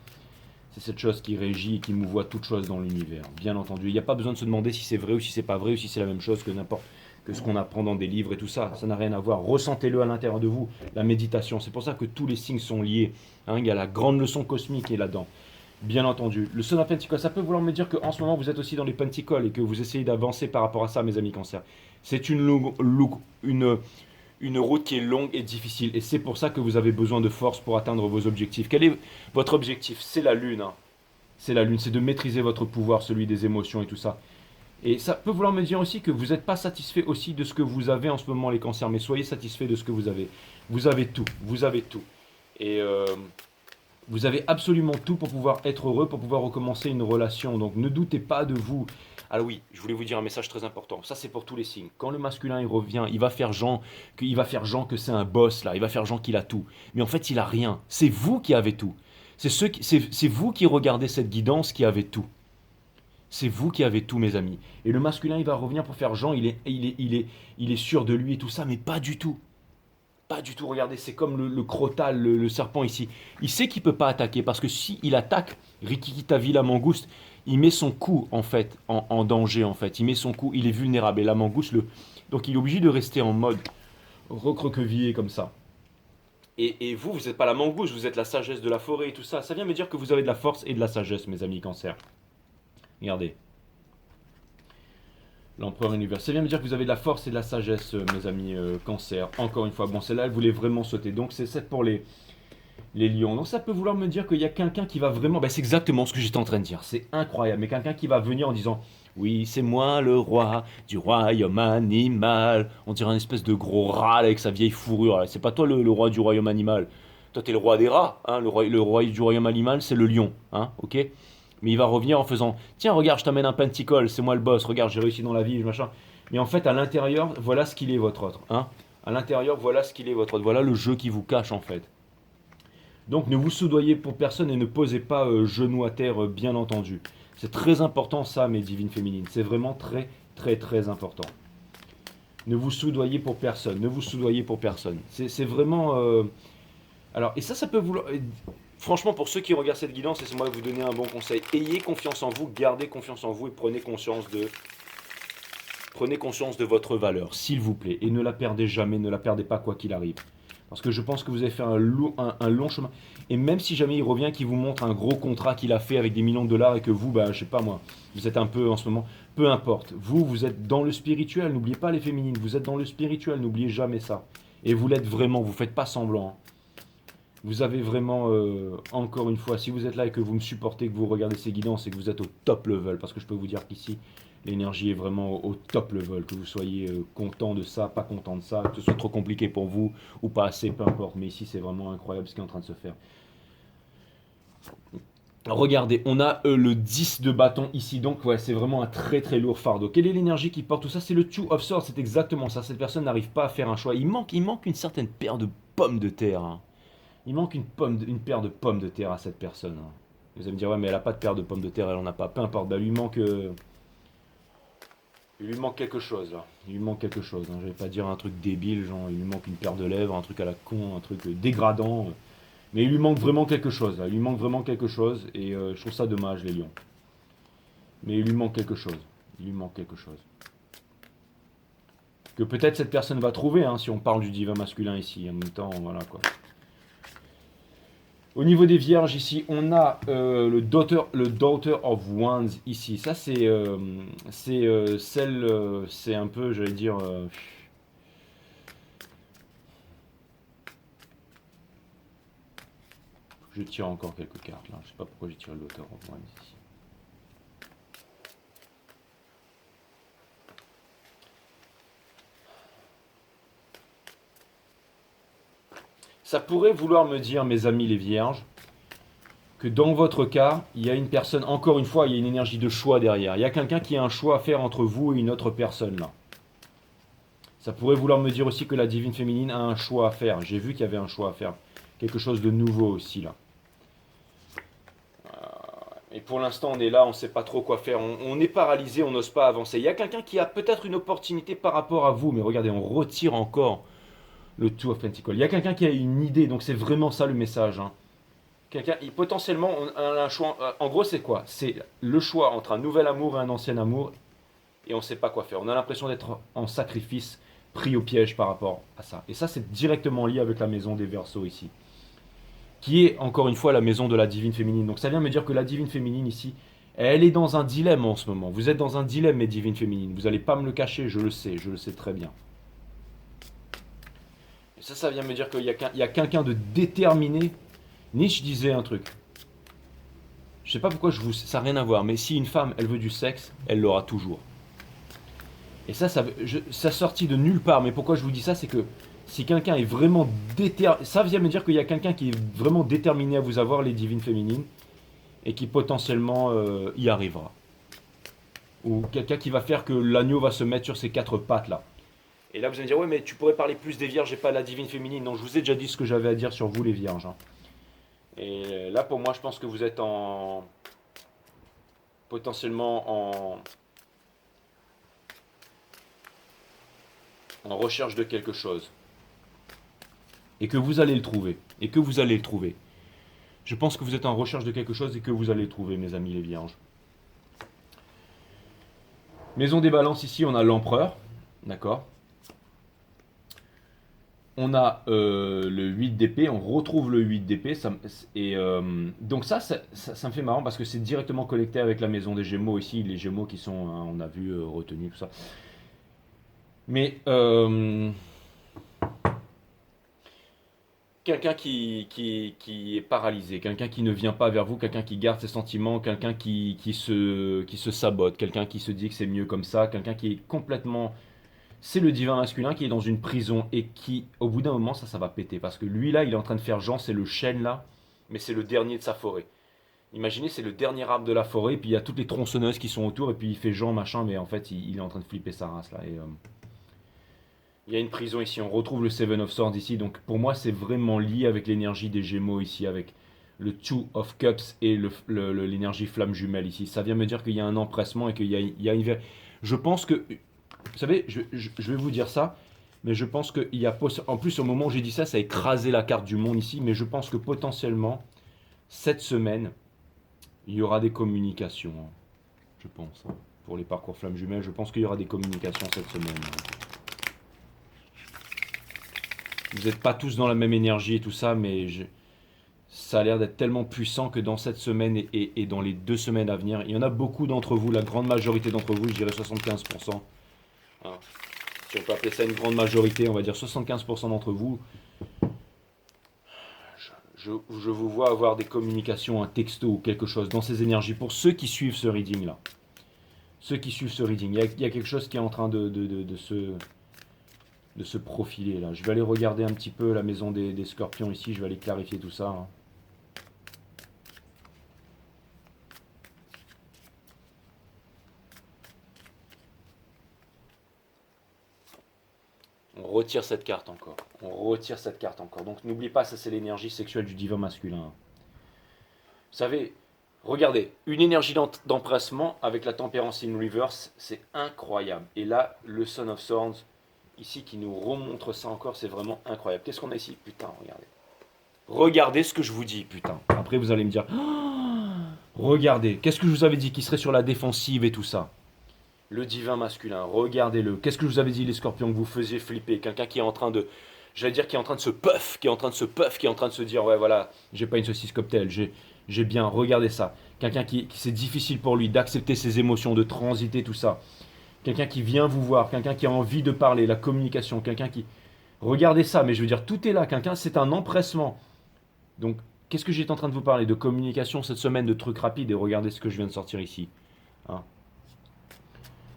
[SPEAKER 2] C'est cette chose qui régit et qui mouvoie toute chose dans l'univers, bien entendu. Il n'y a pas besoin de se demander si c'est vrai ou si c'est pas vrai ou si c'est la même chose que n'importe que ce qu'on apprend dans des livres et tout ça. Ça n'a rien à voir. Ressentez-le à l'intérieur de vous, la méditation. C'est pour ça que tous les signes sont liés, hein. Il y a la grande leçon cosmique qui est là-dedans. Bien entendu. Le Son of Pentacles, ça peut vouloir me dire qu'en ce moment vous êtes aussi dans les Pentacles et que vous essayez d'avancer par rapport à ça, mes amis cancers. C'est une route qui est longue et difficile. Et c'est pour ça que vous avez besoin de force pour atteindre vos objectifs. Quel est votre objectif? C'est la lune, hein. C'est la lune, c'est de maîtriser votre pouvoir, celui des émotions et tout ça. Et ça peut vouloir me dire aussi que vous n'êtes pas satisfait aussi de ce que vous avez en ce moment, les cancers. Mais soyez satisfait de ce que vous avez. Vous avez tout, vous avez tout. Et vous avez absolument tout pour pouvoir être heureux, pour pouvoir recommencer une relation. Donc ne doutez pas de vous. Alors oui, je voulais vous dire un message très important. Ça, c'est pour tous les signes. Quand le masculin il revient, il va faire genre que c'est un boss là. Il va faire genre qu'il a tout. Mais en fait, il a rien. C'est vous qui avez tout. C'est vous qui regardez cette guidance qui avez tout. C'est vous qui avez tout, mes amis. Et le masculin, il va revenir pour faire genre, il est sûr de lui et tout ça, mais pas du tout. Pas du tout, regardez, c'est comme le crotal, le serpent ici. Il sait qu'il ne peut pas attaquer, parce que s'il attaque, Rikiki-Tavi, la mangouste, il met son cou, en fait, en danger, en fait. Il met son cou, il est vulnérable. Et la mangouste, donc il est obligé de rester en mode recroquevillé comme ça. Et vous n'êtes pas la mangouste, vous êtes la sagesse de la forêt et tout ça. Ça vient me dire que vous avez de la force et de la sagesse, mes amis cancer. Regardez. L'empereur univers. Ça vient me dire que vous avez de la force et de la sagesse, mes amis cancer. Encore une fois, bon, celle-là, elle voulait vraiment sauter. Donc, c'est 7 pour les lions. Donc, ça peut vouloir me dire qu'il y a quelqu'un qui va vraiment. Ben, c'est exactement ce que j'étais en train de dire. C'est incroyable. Mais quelqu'un qui va venir en disant oui, c'est moi le roi du royaume animal. On dirait un espèce de gros rat avec sa vieille fourrure. C'est pas toi le roi du royaume animal. Toi, t'es le roi des rats. Hein. Le roi du royaume animal, c'est le lion. Hein, ok? Mais il va revenir en faisant tiens, regarde, je t'amène un pentacle, c'est moi le boss, regarde, j'ai réussi dans la vie, machin. Mais en fait, à l'intérieur, voilà ce qu'il est votre autre. Hein. À l'intérieur, voilà ce qu'il est votre autre. Voilà le jeu qui vous cache en fait. Donc ne vous soudoyez pour personne et ne posez pas genou à terre, bien entendu. C'est très important ça, mes divines féminines. C'est vraiment très, très, très important. Ne vous soudoyez pour personne. Ne vous soudoyez pour personne. C'est vraiment. Alors, et ça peut vouloir. Franchement, pour ceux qui regardent cette guidance, laissez-moi vous donner un bon conseil. Ayez confiance en vous, gardez confiance en vous et prenez conscience de votre valeur, s'il vous plaît. Et ne la perdez jamais, ne la perdez pas quoi qu'il arrive. Parce que je pense que vous avez fait un long chemin. Et même si jamais il revient, qu'il vous montre un gros contrat qu'il a fait avec des millions de dollars et que vous, je sais pas moi, vous êtes un peu en ce moment, peu importe. Vous êtes dans le spirituel, n'oubliez pas les féminines, vous êtes dans le spirituel, n'oubliez jamais ça. Et vous l'êtes vraiment, vous faites pas semblant. Hein. Vous avez vraiment, encore une fois, si vous êtes là et que vous me supportez, que vous regardez ces guidances et que vous êtes au top level, parce que je peux vous dire qu'ici, L'énergie est vraiment au top level, que vous soyez content de ça, pas content de ça, que ce soit trop compliqué pour vous ou pas assez, peu importe. Mais ici, c'est vraiment incroyable ce qui est en train de se faire. Regardez, on a le 10 de bâton ici, donc ouais, c'est vraiment un très très lourd fardeau. Quelle est l'énergie qui porte tout ça? C'est le Two of Swords, c'est exactement ça. Cette personne n'arrive pas à faire un choix. Il manque une certaine paire de pommes de terre, hein. Il manque une paire de pommes de terre à cette personne, hein. Vous allez me dire, ouais, mais elle a pas de paire de pommes de terre, elle en a pas. Peu importe, bah, il lui manque quelque chose là. Il lui manque quelque chose, hein. Je vais pas dire un truc débile, genre il lui manque une paire de lèvres, un truc à la con, un truc dégradant. Mais il lui manque vraiment quelque chose là. Il lui manque vraiment quelque chose et je trouve ça dommage, les lions. Mais il lui manque quelque chose. Il lui manque quelque chose. Que peut-être cette personne va trouver, hein, si on parle du divin masculin ici. En même temps, voilà quoi. Au niveau des vierges ici, on a le Daughter of Wands ici. Ça c'est un peu, j'allais dire, je tire encore quelques cartes là. Je sais pas pourquoi j'ai tiré le Daughter of Wands ici. Ça pourrait vouloir me dire, mes amis les vierges, que dans votre cas, il y a une personne, encore une fois, il y a une énergie de choix derrière. Il y a quelqu'un qui a un choix à faire entre vous et une autre personne là. Ça pourrait vouloir me dire aussi que la divine féminine a un choix à faire. J'ai vu qu'il y avait un choix à faire. Quelque chose de nouveau aussi là. Et pour l'instant, on est là, on ne sait pas trop quoi faire. On est paralysé, on n'ose pas avancer. Il y a quelqu'un qui a peut-être une opportunité par rapport à vous, mais regardez, on retire encore le Two of Pentacles. Il y a quelqu'un qui a une idée, donc c'est vraiment ça le message, hein. Potentiellement, on a un choix. En gros, c'est quoi? C'est le choix entre un nouvel amour et un ancien amour, et on ne sait pas quoi faire. On a l'impression d'être en sacrifice, pris au piège par rapport à ça. Et ça, c'est directement lié avec la maison des Verseaux ici, qui est encore une fois la maison de la divine féminine. Donc ça vient me dire que la divine féminine ici, elle est dans un dilemme en ce moment. Vous êtes dans un dilemme, mes divines féminines. Vous n'allez pas me le cacher, je le sais très bien. Et ça vient me dire qu'il y a quelqu'un de déterminé. Nietzsche disait un truc. Je sais pas pourquoi ça n'a rien à voir, mais si une femme, elle veut du sexe, elle l'aura toujours. Et ça sortit de nulle part. Mais pourquoi je vous dis ça, c'est que si quelqu'un est vraiment déterminé, ça vient me dire qu'il y a quelqu'un qui est vraiment déterminé à vous avoir, les divines féminines, et qui potentiellement y arrivera. Ou quelqu'un qui va faire que l'agneau va se mettre sur ses quatre pattes là. Et là vous allez me dire, ouais mais tu pourrais parler plus des vierges et pas de la divine féminine. Non, je vous ai déjà dit ce que j'avais à dire sur vous les vierges, hein. Et là pour moi je pense que vous êtes potentiellement en recherche de quelque chose. Et que vous allez le trouver. Et que vous allez le trouver. Je pense que vous êtes en recherche de quelque chose et que vous allez le trouver, mes amis les vierges. Maison des balances, ici, on a l'empereur. D'accord. On a le 8 d'épée, on retrouve le 8 d'épée. Donc ça me fait marrant parce que c'est directement connecté avec la maison des Gémeaux ici. Les Gémeaux qui sont, hein, on a vu, retenus, tout ça. Mais quelqu'un qui est paralysé, quelqu'un qui ne vient pas vers vous, quelqu'un qui garde ses sentiments, quelqu'un qui se sabote, quelqu'un qui se dit que c'est mieux comme ça, quelqu'un qui est complètement... C'est le divin masculin qui est dans une prison et qui, au bout d'un moment, ça va péter. Parce que lui, là, il est en train de faire Jean, c'est le chêne, là, mais c'est le dernier de sa forêt. Imaginez, c'est le dernier arbre de la forêt, et puis il y a toutes les tronçonneuses qui sont autour, et puis il fait Jean, machin, mais en fait, il est en train de flipper sa race, là. Il y a une prison ici, on retrouve le Seven of Swords ici, donc pour moi c'est vraiment lié avec l'énergie des Gémeaux ici, avec le Two of Cups et l'énergie flamme jumelle ici. Ça vient me dire qu'il y a un empressement et qu'il y a une... Je pense que... Vous savez, je vais vous dire ça, mais je pense qu'il y a... En plus, au moment où j'ai dit ça, ça a écrasé la carte du monde ici, mais je pense que potentiellement, cette semaine, il y aura des communications, hein, je pense. Hein. Pour les parcours flamme jumelle, je pense qu'il y aura des communications cette semaine. Hein. Vous n'êtes pas tous dans la même énergie et tout ça, mais ça a l'air d'être tellement puissant que dans cette semaine et dans les 2 semaines à venir, il y en a beaucoup d'entre vous, la grande majorité d'entre vous, je dirais 75%. Hein. Si on peut appeler ça une grande majorité, on va dire 75% d'entre vous, je vous vois avoir des communications, un texto ou quelque chose dans ces énergies, pour ceux qui suivent ce reading-là. ceux qui suivent ce reading. Il y a quelque chose qui est en train de se profiler là. Je vais aller regarder un petit peu la maison des scorpions ici, je vais aller clarifier tout ça, hein. On retire cette carte encore. On retire cette carte encore. Donc n'oublie pas, ça c'est l'énergie sexuelle du divin masculin. Vous savez, regardez, une énergie d'empressement avec la tempérance in reverse, c'est incroyable. Et là, le Son of Swords, ici, qui nous remontre ça encore, c'est vraiment incroyable. Qu'est-ce qu'on a ici? Putain, regardez. Regardez ce que je vous dis, putain. Après, vous allez me dire, oh, regardez, qu'est-ce que je vous avais dit qui serait sur la défensive et tout ça? Le divin masculin, regardez-le. Qu'est-ce que je vous avais dit, les scorpions, que vous faisiez flipper? Quelqu'un qui est en train de, j'allais dire, qui est en train de se puff, qui est en train de se puff, qui est en train de se dire, ouais, voilà, j'ai pas une saucisse cocktail, j'ai bien, regardé ça. Quelqu'un qui c'est difficile pour lui d'accepter ses émotions, de transiter tout ça. Quelqu'un qui vient vous voir, quelqu'un qui a envie de parler, la communication, quelqu'un qui... Regardez ça, mais je veux dire, tout est là. Quelqu'un, c'est un empressement. Donc, qu'est-ce que j'étais en train de vous parler? De communication cette semaine, de trucs rapides, et regardez ce que je viens de sortir ici. Hein.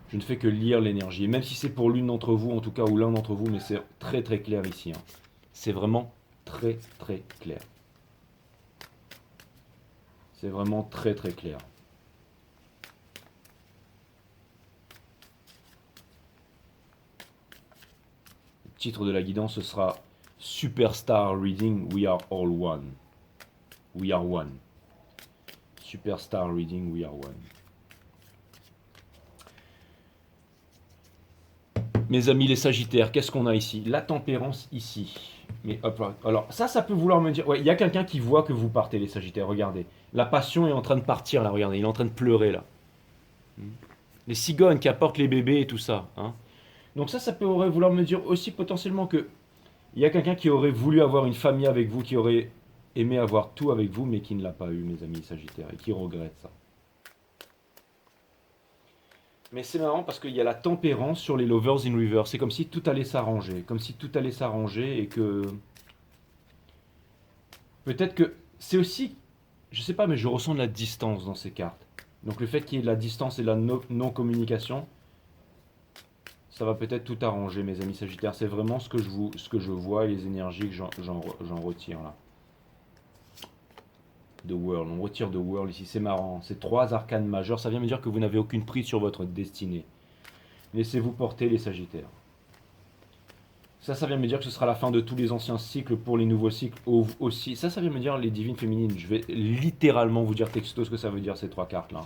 [SPEAKER 2] Je ne fais que lire l'énergie. Et même si c'est pour l'une d'entre vous, en tout cas, ou l'un d'entre vous, mais c'est très très clair ici. Hein. C'est vraiment très très clair. C'est vraiment très très clair. Le titre de la guidance, ce sera Superstar Reading, We Are All One. We Are One. Superstar Reading, We Are One. Mes amis les Sagittaires, qu'est-ce qu'on a ici? La tempérance ici. Mais hop là. Alors ça peut vouloir me dire... Ouais, il y a quelqu'un qui voit que vous partez les Sagittaires, regardez. La passion est en train de partir là, regardez. Il est en train de pleurer là. Les cigognes qui apportent les bébés et tout ça. Hein. Donc ça peut vouloir me dire aussi potentiellement que... Il y a quelqu'un qui aurait voulu avoir une famille avec vous, qui aurait aimé avoir tout avec vous, mais qui ne l'a pas eu, mes amis Sagittaires, et qui regrette ça. Mais c'est marrant parce qu'il y a la tempérance sur les lovers in reverse. C'est comme si tout allait s'arranger. Comme si tout allait s'arranger et que... Peut-être que c'est aussi... Je sais pas, mais je ressens de la distance dans ces cartes. Donc le fait qu'il y ait de la distance et de la non-communication, ça va peut-être tout arranger, mes amis Sagittaires. C'est vraiment ce que je vois et les énergies que j'en retire là. The World, on retire The World ici, c'est marrant. C'est 3 arcanes majeures, ça vient me dire que vous n'avez aucune prise sur votre destinée. Laissez-vous porter les Sagittaires. Ça vient me dire que ce sera la fin de tous les anciens cycles pour les nouveaux cycles aussi. Ça vient me dire les divines féminines. Je vais littéralement vous dire texto ce que ça veut dire ces 3 cartes-là.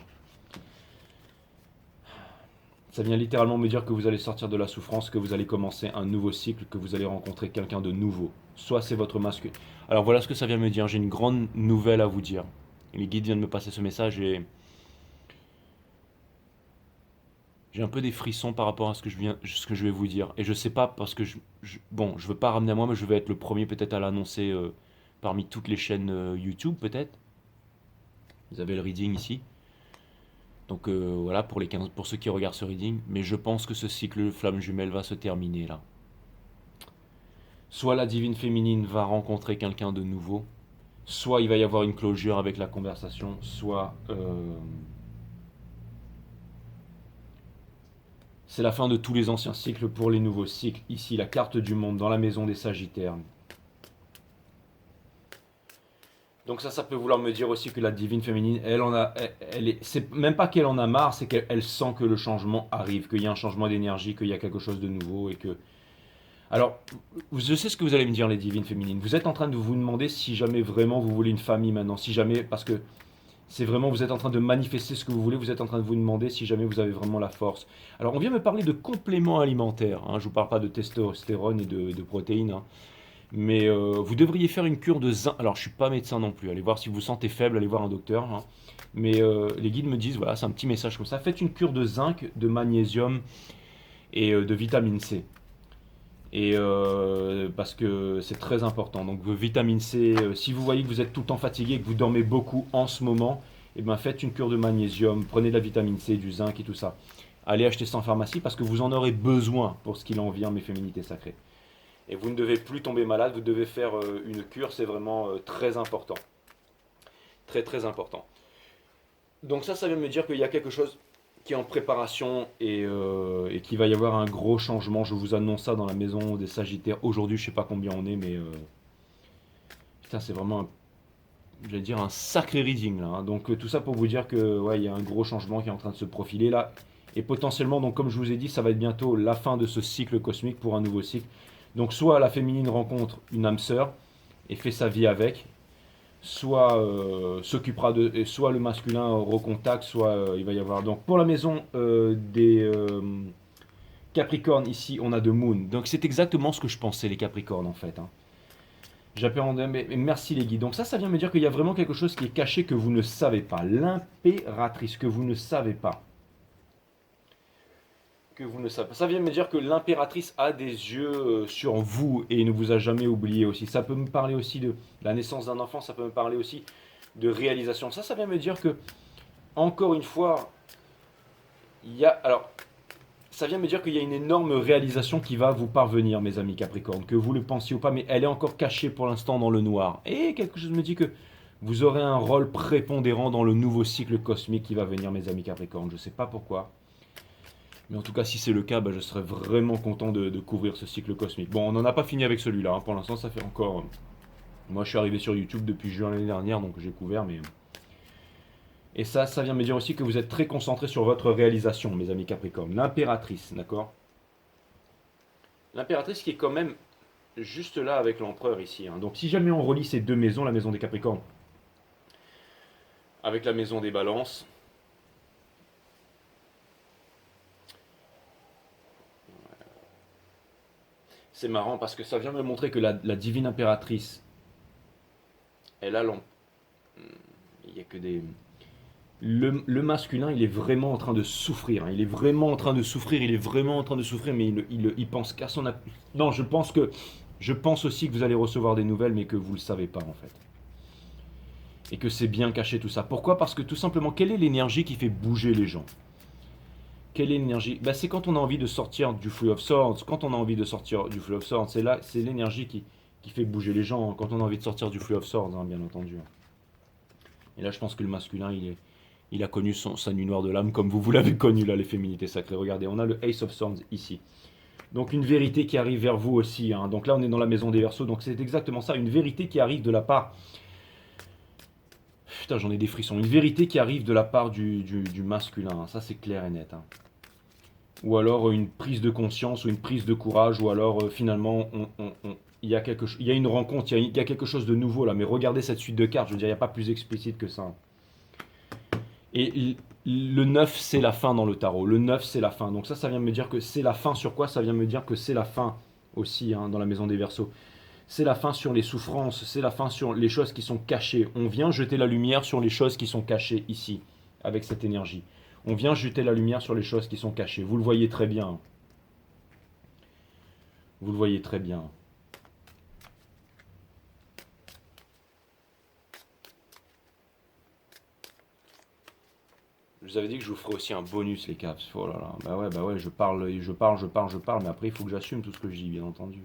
[SPEAKER 2] Ça vient littéralement me dire que vous allez sortir de la souffrance, que vous allez commencer un nouveau cycle, que vous allez rencontrer quelqu'un de nouveau. Soit c'est votre masque. Alors voilà ce que ça vient me dire. J'ai une grande nouvelle à vous dire. Les guides viennent de me passer ce message et j'ai un peu des frissons par rapport à ce que je vais vous dire. Et je sais pas parce que bon, je veux pas ramener à moi, mais je vais être le premier peut-être à l'annoncer parmi toutes les chaînes YouTube peut-être. Vous avez le reading ici. Donc voilà pour ceux qui regardent ce reading. Mais je pense que ce cycle flamme jumelle va se terminer là. Soit la divine féminine va rencontrer quelqu'un de nouveau, soit il va y avoir une closure avec la conversation, soit c'est la fin de tous les anciens cycles pour les nouveaux cycles. Ici, la carte du monde dans la maison des Sagittaires. Donc ça peut vouloir me dire aussi que la divine féminine, c'est même pas qu'elle en a marre, c'est qu'elle sent que le changement arrive, qu'il y a un changement d'énergie, qu'il y a quelque chose de nouveau et que... Alors, je sais ce que vous allez me dire les divines féminines. Vous êtes en train de vous demander si jamais vraiment vous voulez une famille maintenant, si jamais, parce que c'est vraiment, vous êtes en train de manifester ce que vous voulez, vous êtes en train de vous demander si jamais vous avez vraiment la force. Alors, on vient me parler de compléments alimentaires, hein, je vous parle pas de testostérone et de protéines, hein. Mais vous devriez faire une cure de zinc. Alors, je suis pas médecin non plus. Allez voir si vous vous sentez faible, allez voir un docteur. Hein. Mais les guides me disent, voilà, c'est un petit message comme ça. Faites une cure de zinc, de magnésium et de vitamine C. Et parce que c'est très important. Donc, vitamine C, si vous voyez que vous êtes tout le temps fatigué, que vous dormez beaucoup en ce moment, eh ben, faites une cure de magnésium, prenez de la vitamine C, du zinc et tout ça. Allez acheter ça en pharmacie parce que vous en aurez besoin pour ce qu'il en vient, mes féminités sacrées. Et vous ne devez plus tomber malade, vous devez faire une cure, c'est vraiment très important. Très très important. Donc ça vient me dire qu'il y a quelque chose qui est en préparation et qu'il va y avoir un gros changement. Je vous annonce ça dans la maison des Sagittaires. Aujourd'hui, je sais pas combien on est, mais putain, c'est vraiment j'allais dire un sacré reading là, hein. Donc tout ça pour vous dire que ouais, il y a un gros changement qui est en train de se profiler là. Et potentiellement, donc comme je vous ai dit, ça va être bientôt la fin de ce cycle cosmique pour un nouveau cycle. Donc soit la féminine rencontre une âme sœur et fait sa vie avec, soit s'occupera de, et soit le masculin recontacte, soit il va y avoir. Donc pour la maison des Capricornes ici, on a de Moon. Donc c'est exactement ce que je pensais les Capricornes en fait, hein. J'appelle mais merci les guides. Donc ça vient me dire qu'il y a vraiment quelque chose qui est caché que vous ne savez pas. L'impératrice que vous ne savez pas. Que vous ne savez pas. Ça vient me dire que l'impératrice a des yeux sur vous et ne vous a jamais oublié aussi. Ça peut me parler aussi de la naissance d'un enfant, ça peut me parler aussi de réalisation. Ça vient me dire que, encore une fois, il y a... Alors, ça vient me dire qu'il y a une énorme réalisation qui va vous parvenir, mes amis Capricorne, que vous le pensiez ou pas, mais elle est encore cachée pour l'instant dans le noir. Et quelque chose me dit que vous aurez un rôle prépondérant dans le nouveau cycle cosmique qui va venir, mes amis Capricorne. Je ne sais pas pourquoi. Mais en tout cas, si c'est le cas, bah, je serais vraiment content de couvrir ce cycle cosmique. Bon, on n'en a pas fini avec celui-là, hein. Pour l'instant, ça fait encore... Moi, je suis arrivé sur YouTube depuis juin l'année dernière, donc j'ai couvert, mais... Et ça vient me dire aussi que vous êtes très concentré sur votre réalisation, mes amis Capricorne. L'impératrice, d'accord? L'impératrice qui est quand même juste là avec l'empereur ici, hein. Donc si jamais on relie ces deux maisons, la maison des Capricornes avec la maison des Balances, c'est marrant parce que ça vient me montrer que la divine impératrice, elle a il n'y a que des... Le masculin, il est vraiment en train de souffrir, hein. Il est vraiment en train de souffrir, il est vraiment en train de souffrir, mais il pense qu'à son... Non, je pense aussi que vous allez recevoir des nouvelles, mais que vous ne le savez pas en fait. Et que c'est bien caché tout ça. Pourquoi? Parce que tout simplement, quelle est l'énergie qui fait bouger les gens? Quelle est l'énergie? Bah, c'est quand on a envie de sortir du Free of Swords. Quand on a envie de sortir du Free of Swords, c'est là, c'est l'énergie qui fait bouger les gens, hein. Quand on a envie de sortir du Free of Swords, hein, bien entendu. Et là, je pense que le masculin, il a connu sa nuit noire de l'âme comme vous l'avez connu là, les féminités sacrées. Regardez, on a le Ace of Swords ici. Donc une vérité qui arrive vers vous aussi, hein. Donc là, on est dans la maison des Verseaux. Donc c'est exactement ça, une vérité qui arrive de la part... Putain, j'en ai des frissons. Une vérité qui arrive de la part du masculin, hein. Ça, c'est clair et net, hein. Ou alors une prise de conscience, ou une prise de courage, ou alors finalement, il y a il y a une rencontre, il y a quelque chose de nouveau là. Mais regardez cette suite de cartes, je veux dire, il n'y a pas plus explicite que ça. Et le 9, c'est la fin dans le tarot. Le 9, c'est la fin. Donc ça vient me dire que c'est la fin sur quoi? Ça vient me dire que c'est la fin aussi, hein, dans la maison des Verseaux. C'est la fin sur les souffrances, c'est la fin sur les choses qui sont cachées. On vient jeter la lumière sur les choses qui sont cachées ici, avec cette énergie. On vient jeter la lumière sur les choses qui sont cachées. Vous le voyez très bien. Vous le voyez très bien. Je vous avais dit que je vous ferai aussi un bonus, les caps. Oh là là. Bah ouais, je parle, mais après, il faut que j'assume tout ce que je dis, bien entendu.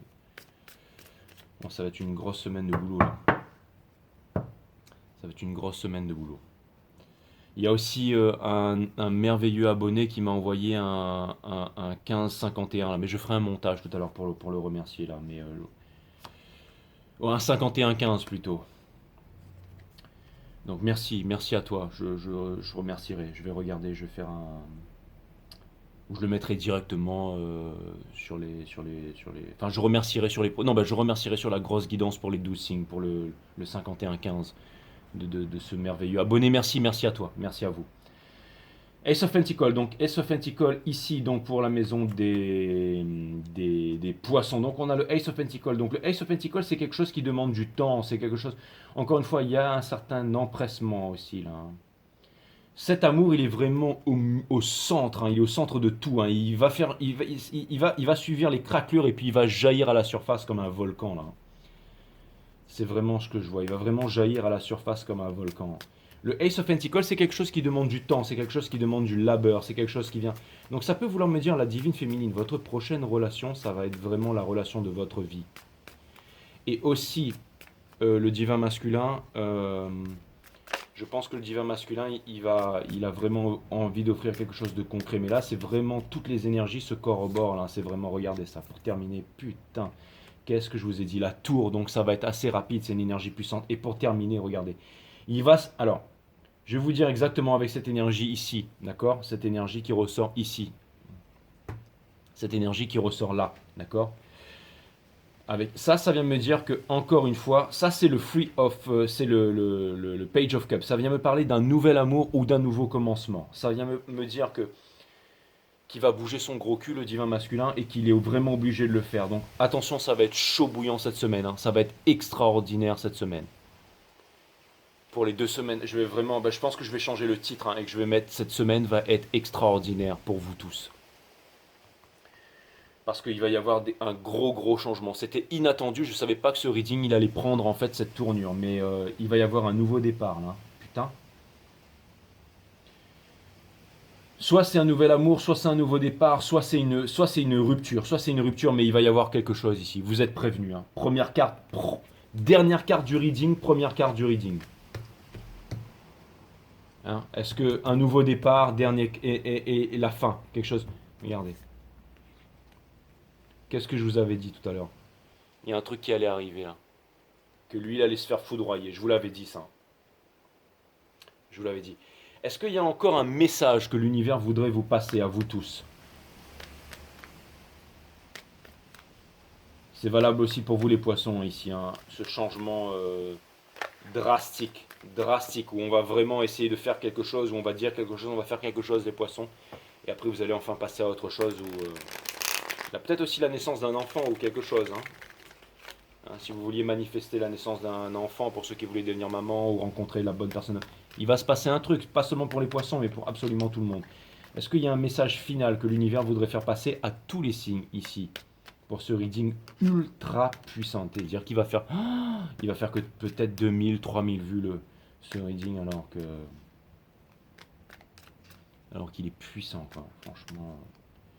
[SPEAKER 2] Bon, ça va être une grosse semaine de boulot, là. Ça va être une grosse semaine de boulot. Il y a aussi un merveilleux abonné qui m'a envoyé un 1551 là, mais je ferai un montage tout à l'heure pour le remercier là, mais un 5115 plutôt. Donc merci à toi, je remercierai, je vais regarder, je vais faire un... Ou je le mettrai directement sur les... Enfin je remercierai sur les... Non, bah, je remercierai sur la grosse guidance pour les 12 signes, pour le 5115 de ce merveilleux abonné. Merci à toi, merci à vous. Ace of Pentacles, donc Ace of Pentacles ici donc pour la maison des poissons. Donc on a le Ace of Pentacles. Donc le Ace of Pentacles c'est quelque chose qui demande du temps, c'est quelque chose... Encore une fois, il y a un certain empressement aussi là. Cet amour, il est vraiment au centre, hein, il est au centre de tout, hein. Il va suivre les craquelures et puis il va jaillir à la surface comme un volcan là. C'est vraiment ce que je vois, il va vraiment jaillir à la surface comme un volcan. Le Ace of Pentacles, c'est quelque chose qui demande du temps, c'est quelque chose qui demande du labeur, c'est quelque chose qui vient... Donc ça peut vouloir me dire, la divine féminine, votre prochaine relation, ça va être vraiment la relation de votre vie. Et aussi, le divin masculin, Je pense que le divin masculin, il a vraiment envie d'offrir quelque chose de concret. Mais là, c'est vraiment toutes les énergies se corroborent. Là, c'est vraiment, regardez ça, pour terminer. Putain, qu'est-ce que je vous ai dit? La tour, donc ça va être assez rapide, c'est une énergie puissante. Et pour terminer, regardez. Alors, je vais vous dire exactement avec cette énergie ici, d'accord? Cette énergie qui ressort ici. Cette énergie qui ressort là, d'accord? Avec ça vient me dire que, encore une fois, ça c'est le free of, c'est le page of cups. Ça vient me parler d'un nouvel amour ou d'un nouveau commencement. Ça vient me dire que qu'il va bouger son gros cul, le divin masculin, et qu'il est vraiment obligé de le faire. Donc attention, ça va être chaud bouillant cette semaine. Hein. Ça va être extraordinaire cette semaine. Pour les 2 semaines, je vais vraiment, je pense que je vais changer le titre hein, et que je vais mettre cette semaine va être extraordinaire pour vous tous. Parce qu'il va y avoir un gros changement. C'était inattendu, je ne savais pas que ce reading il allait prendre en fait cette tournure, mais il va y avoir un nouveau départ là. Putain. Soit c'est un nouvel amour, soit c'est un nouveau départ, soit c'est une rupture, mais il va y avoir quelque chose ici. Vous êtes prévenus. Hein. Première carte, dernière carte du reading, première carte du reading. Hein, est-ce que un nouveau départ, dernier et la fin, quelque chose. Regardez. Qu'est-ce que je vous avais dit tout à l'heure? Il y a un truc qui allait arriver là. Que lui, il allait se faire foudroyer. Je vous l'avais dit ça. Je vous l'avais dit. Est-ce qu'il y a encore un message que l'univers voudrait vous passer à vous tous? C'est valable aussi pour vous les poissons ici. Hein. Ce changement drastique, où on va vraiment essayer de faire quelque chose, où on va dire quelque chose, on va faire quelque chose les poissons. Et après vous allez enfin passer à autre chose. Il y a peut-être aussi la naissance d'un enfant ou quelque chose. Hein, si vous vouliez manifester la naissance d'un enfant, pour ceux qui voulaient devenir maman ou rencontrer la bonne personne, il va se passer un truc, pas seulement pour les poissons, mais pour absolument tout le monde. Est-ce qu'il y a un message final que l'univers voudrait faire passer à tous les signes ici, pour ce reading ultra puissant? C'est-à-dire qu'il va faire, il va faire que peut-être 2000, 3000 vues ce reading, alors qu'il est puissant, quoi, franchement.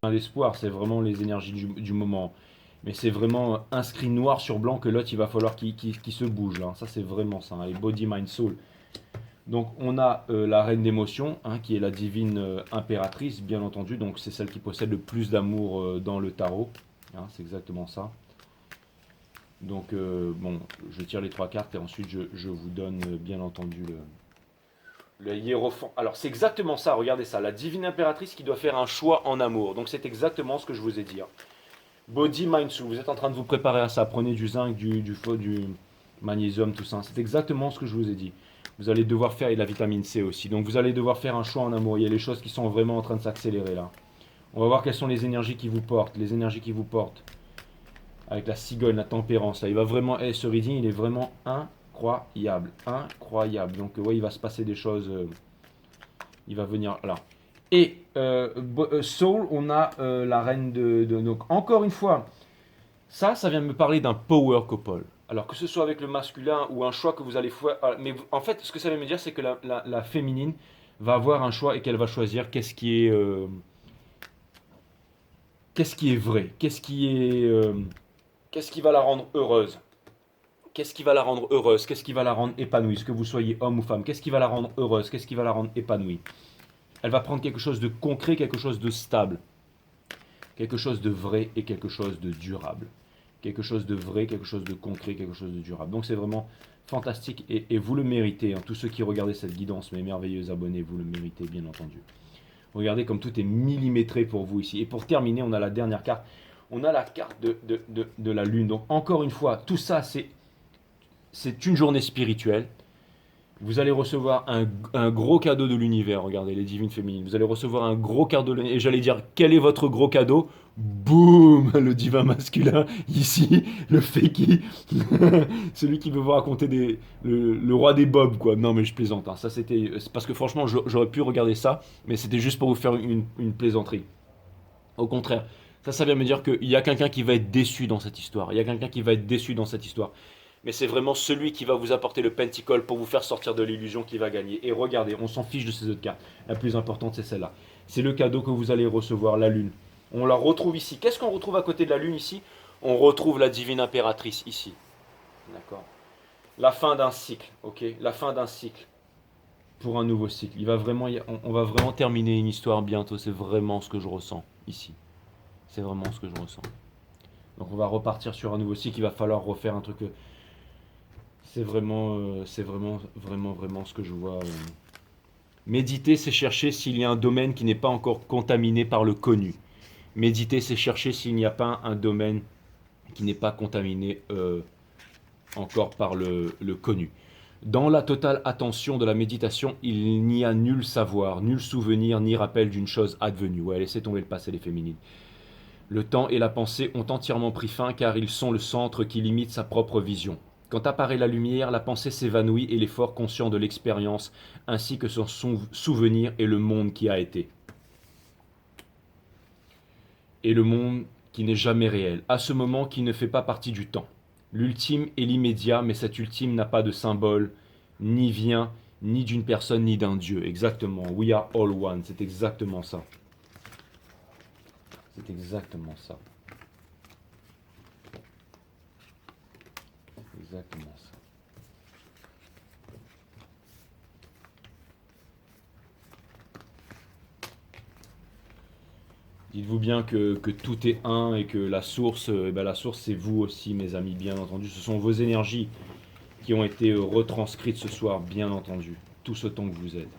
[SPEAKER 2] L'espoir, c'est vraiment les énergies du moment. Mais c'est vraiment inscrit noir sur blanc que l'autre, il va falloir qu'il se bouge. Là. Ça, c'est vraiment ça. Hein. Les body, mind, soul. Donc, on a la reine d'émotion, hein, qui est la divine impératrice, bien entendu. Donc, c'est celle qui possède le plus d'amour dans le tarot. Hein, c'est exactement ça. Donc, bon, je tire les 3 cartes et ensuite, je vous donne, bien entendu, le hiérophant. Alors c'est exactement ça, regardez ça, la divine impératrice qui doit faire un choix en amour. Donc c'est exactement ce que je vous ai dit. Hein. Body, mind, soul, vous êtes en train de vous préparer à ça. Prenez du zinc, du magnésium, tout ça. C'est exactement ce que je vous ai dit. Vous allez devoir faire, et de la vitamine C aussi. Donc vous allez devoir faire un choix en amour. Il y a les choses qui sont vraiment en train de s'accélérer là. On va voir quelles sont les énergies qui vous portent. Les énergies qui vous portent. Avec la cigogne, la tempérance. Là. Il va vraiment, ce reading, il est vraiment incroyable. Donc ouais, il va se passer des choses. Il va venir là. Et Soul, on a la reine donc encore une fois, ça vient me parler d'un power couple. Alors que ce soit avec le masculin ou un choix que vous allez faire. Mais en fait, ce que ça vient me dire, c'est que la féminine va avoir un choix et qu'elle va choisir qu'est-ce qui est vrai, qu'est-ce qui va la rendre heureuse. Qu'est-ce qui va la rendre heureuse? Qu'est-ce qui va la rendre épanouie? Que vous soyez homme ou femme, qu'est-ce qui va la rendre heureuse? Qu'est-ce qui va la rendre épanouie? Elle va prendre quelque chose de concret, quelque chose de stable, quelque chose de vrai et quelque chose de durable. Quelque chose de vrai, quelque chose de concret, quelque chose de durable. Donc c'est vraiment fantastique et vous le méritez. Hein. Tous ceux qui regardez cette guidance, mes merveilleux abonnés, vous le méritez bien entendu. Regardez comme tout est millimétré pour vous ici. Et pour terminer, on a la dernière carte. On a la carte de la lune. Donc encore une fois, tout ça c'est une journée spirituelle. Vous allez recevoir un gros cadeau de l'univers. Regardez, les divines féminines. Vous allez recevoir un gros cadeau de l'univers. Et j'allais dire, quel est votre gros cadeau? Boum! Le divin masculin, ici, le fakey. Celui qui veut vous raconter le roi des bobs, quoi. Non, mais je plaisante. Hein. Ça, c'est parce que franchement, j'aurais pu regarder ça, mais c'était juste pour vous faire une plaisanterie. Au contraire, ça vient me dire qu'il y a quelqu'un qui va être déçu dans cette histoire. Il y a quelqu'un qui va être déçu dans cette histoire. Mais c'est vraiment celui qui va vous apporter le pentacle pour vous faire sortir de l'illusion qui va gagner. Et regardez, on s'en fiche de ces autres cartes. La plus importante, c'est celle-là. C'est le cadeau que vous allez recevoir, la lune. On la retrouve ici. Qu'est-ce qu'on retrouve à côté de la lune ici? On retrouve la divine impératrice ici. D'accord. La fin d'un cycle, ok? La fin d'un cycle. pour un nouveau cycle. On va vraiment terminer une histoire bientôt. C'est vraiment ce que je ressens ici. C'est vraiment ce que je ressens. Donc on va repartir sur un nouveau cycle. Il va falloir refaire un truc. C'est vraiment ce que je vois. Méditer, c'est chercher s'il y a un domaine qui n'est pas encore contaminé par le connu. Méditer, c'est chercher s'il n'y a pas un domaine qui n'est pas contaminé encore par le connu. Dans la totale attention de la méditation, il n'y a nul savoir, nul souvenir, ni rappel d'une chose advenue. Ouais, laissez tomber le passé, les féminines. Le temps et la pensée ont entièrement pris fin car ils sont le centre qui limite sa propre vision. Quand apparaît la lumière, la pensée s'évanouit et l'effort conscient de l'expérience, ainsi que son souvenir et le monde qui a été. Et le monde qui n'est jamais réel, à ce moment qui ne fait pas partie du temps. L'ultime est l'immédiat, mais cet ultime n'a pas de symbole, ni vient, ni d'une personne, ni d'un Dieu. Exactement. We are all one. C'est exactement ça. C'est exactement ça. Exactement ça. Dites-vous bien que tout est un et que la source c'est vous aussi, mes amis, bien entendu. Ce sont vos énergies qui ont été retranscrites ce soir, bien entendu. Tout ce temps que vous êtes.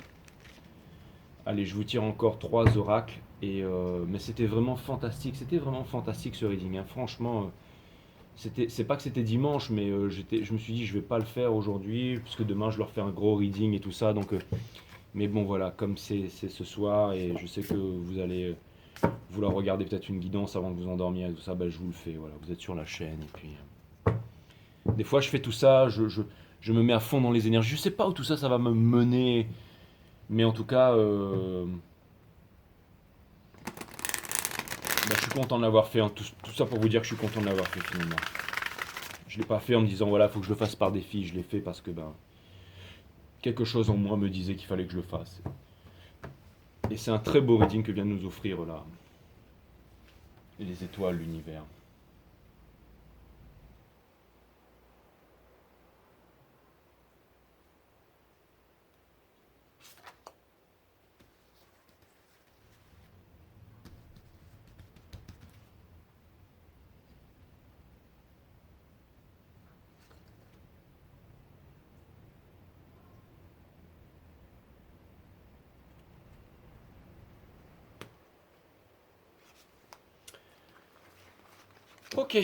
[SPEAKER 2] Allez, je vous tire encore 3 oracles. Mais c'était vraiment fantastique. C'était vraiment fantastique ce reading. Hein. Franchement, c'est pas que c'était dimanche, mais je me suis dit je vais pas le faire aujourd'hui, puisque demain je leur fais un gros reading et tout ça. Donc, mais bon voilà, comme c'est ce soir et je sais que vous allez vouloir regarder peut-être une guidance avant de vous endormir et tout ça, ben, je vous le fais. Voilà, vous êtes sur la chaîne et puis des fois je fais tout ça, je me mets à fond dans les énergies. Je sais pas où tout ça va me mener, mais en tout cas. Bah, je suis content de l'avoir fait, hein. Tout ça pour vous dire que je suis content de l'avoir fait finalement. Je ne l'ai pas fait en me disant voilà, il faut que je le fasse par défi. Je l'ai fait parce que quelque chose en moi me disait qu'il fallait que je le fasse. Et c'est un très beau reading que vient de nous offrir là. Les étoiles, l'univers. Ok.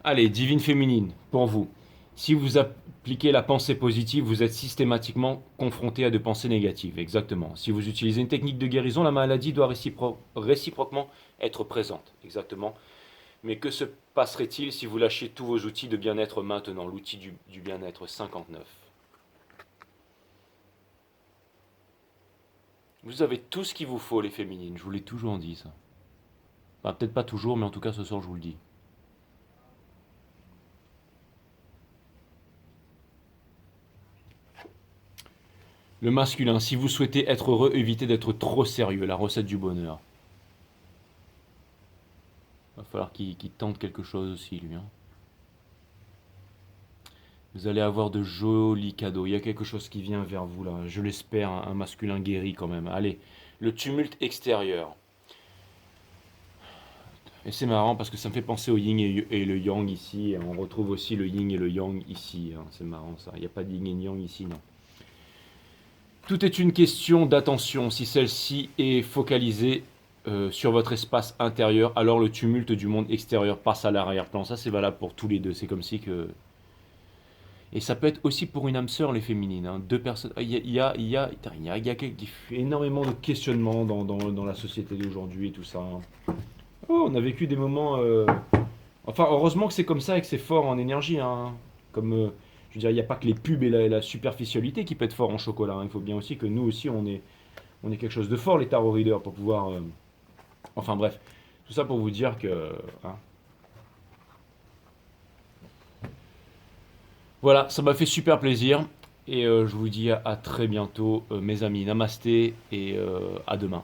[SPEAKER 2] Allez, divine féminine, pour vous. Si vous appliquez la pensée positive, vous êtes systématiquement confronté à des pensées négatives. Exactement. Si vous utilisez une technique de guérison, la maladie doit réciproquement être présente. Exactement. Mais que se passerait-il si vous lâchiez tous vos outils de bien-être maintenant? L'outil du bien-être 59. Vous avez tout ce qu'il vous faut, les féminines. Je vous l'ai toujours dit, ça. Enfin, peut-être pas toujours, mais en tout cas, ce soir, je vous le dis. Le masculin, si vous souhaitez être heureux, évitez d'être trop sérieux. La recette du bonheur. Il va falloir qu'il tente quelque chose aussi, lui. Hein. Vous allez avoir de jolis cadeaux. Il y a quelque chose qui vient vers vous, là. Je l'espère, un masculin guéri quand même. Allez, le tumulte extérieur. Et c'est marrant parce que ça me fait penser au yin et le yang ici. Et on retrouve aussi le yin et le yang ici. Hein. C'est marrant ça. Il n'y a pas de yin et yang ici, non. Tout est une question d'attention. Si celle-ci est focalisée sur votre espace intérieur, alors le tumulte du monde extérieur passe à l'arrière-plan. Ça, c'est valable pour tous les deux. C'est comme si que... Et ça peut être aussi pour une âme sœur, les féminines. Hein. Deux personnes... Il y a énormément de questionnements dans la société d'aujourd'hui et tout ça. Hein. Oh, on a vécu des moments... Enfin, heureusement que c'est comme ça et que c'est fort en énergie. Hein. Comme... je veux dire, il n'y a pas que les pubs et la superficialité qui peut être fort en chocolat. Hein. Il faut bien aussi que nous aussi, on est quelque chose de fort, les tarot readers, pour pouvoir... Enfin bref, tout ça pour vous dire que... Hein. Voilà, ça m'a fait super plaisir. Et je vous dis à très bientôt, mes amis. Namasté et à demain.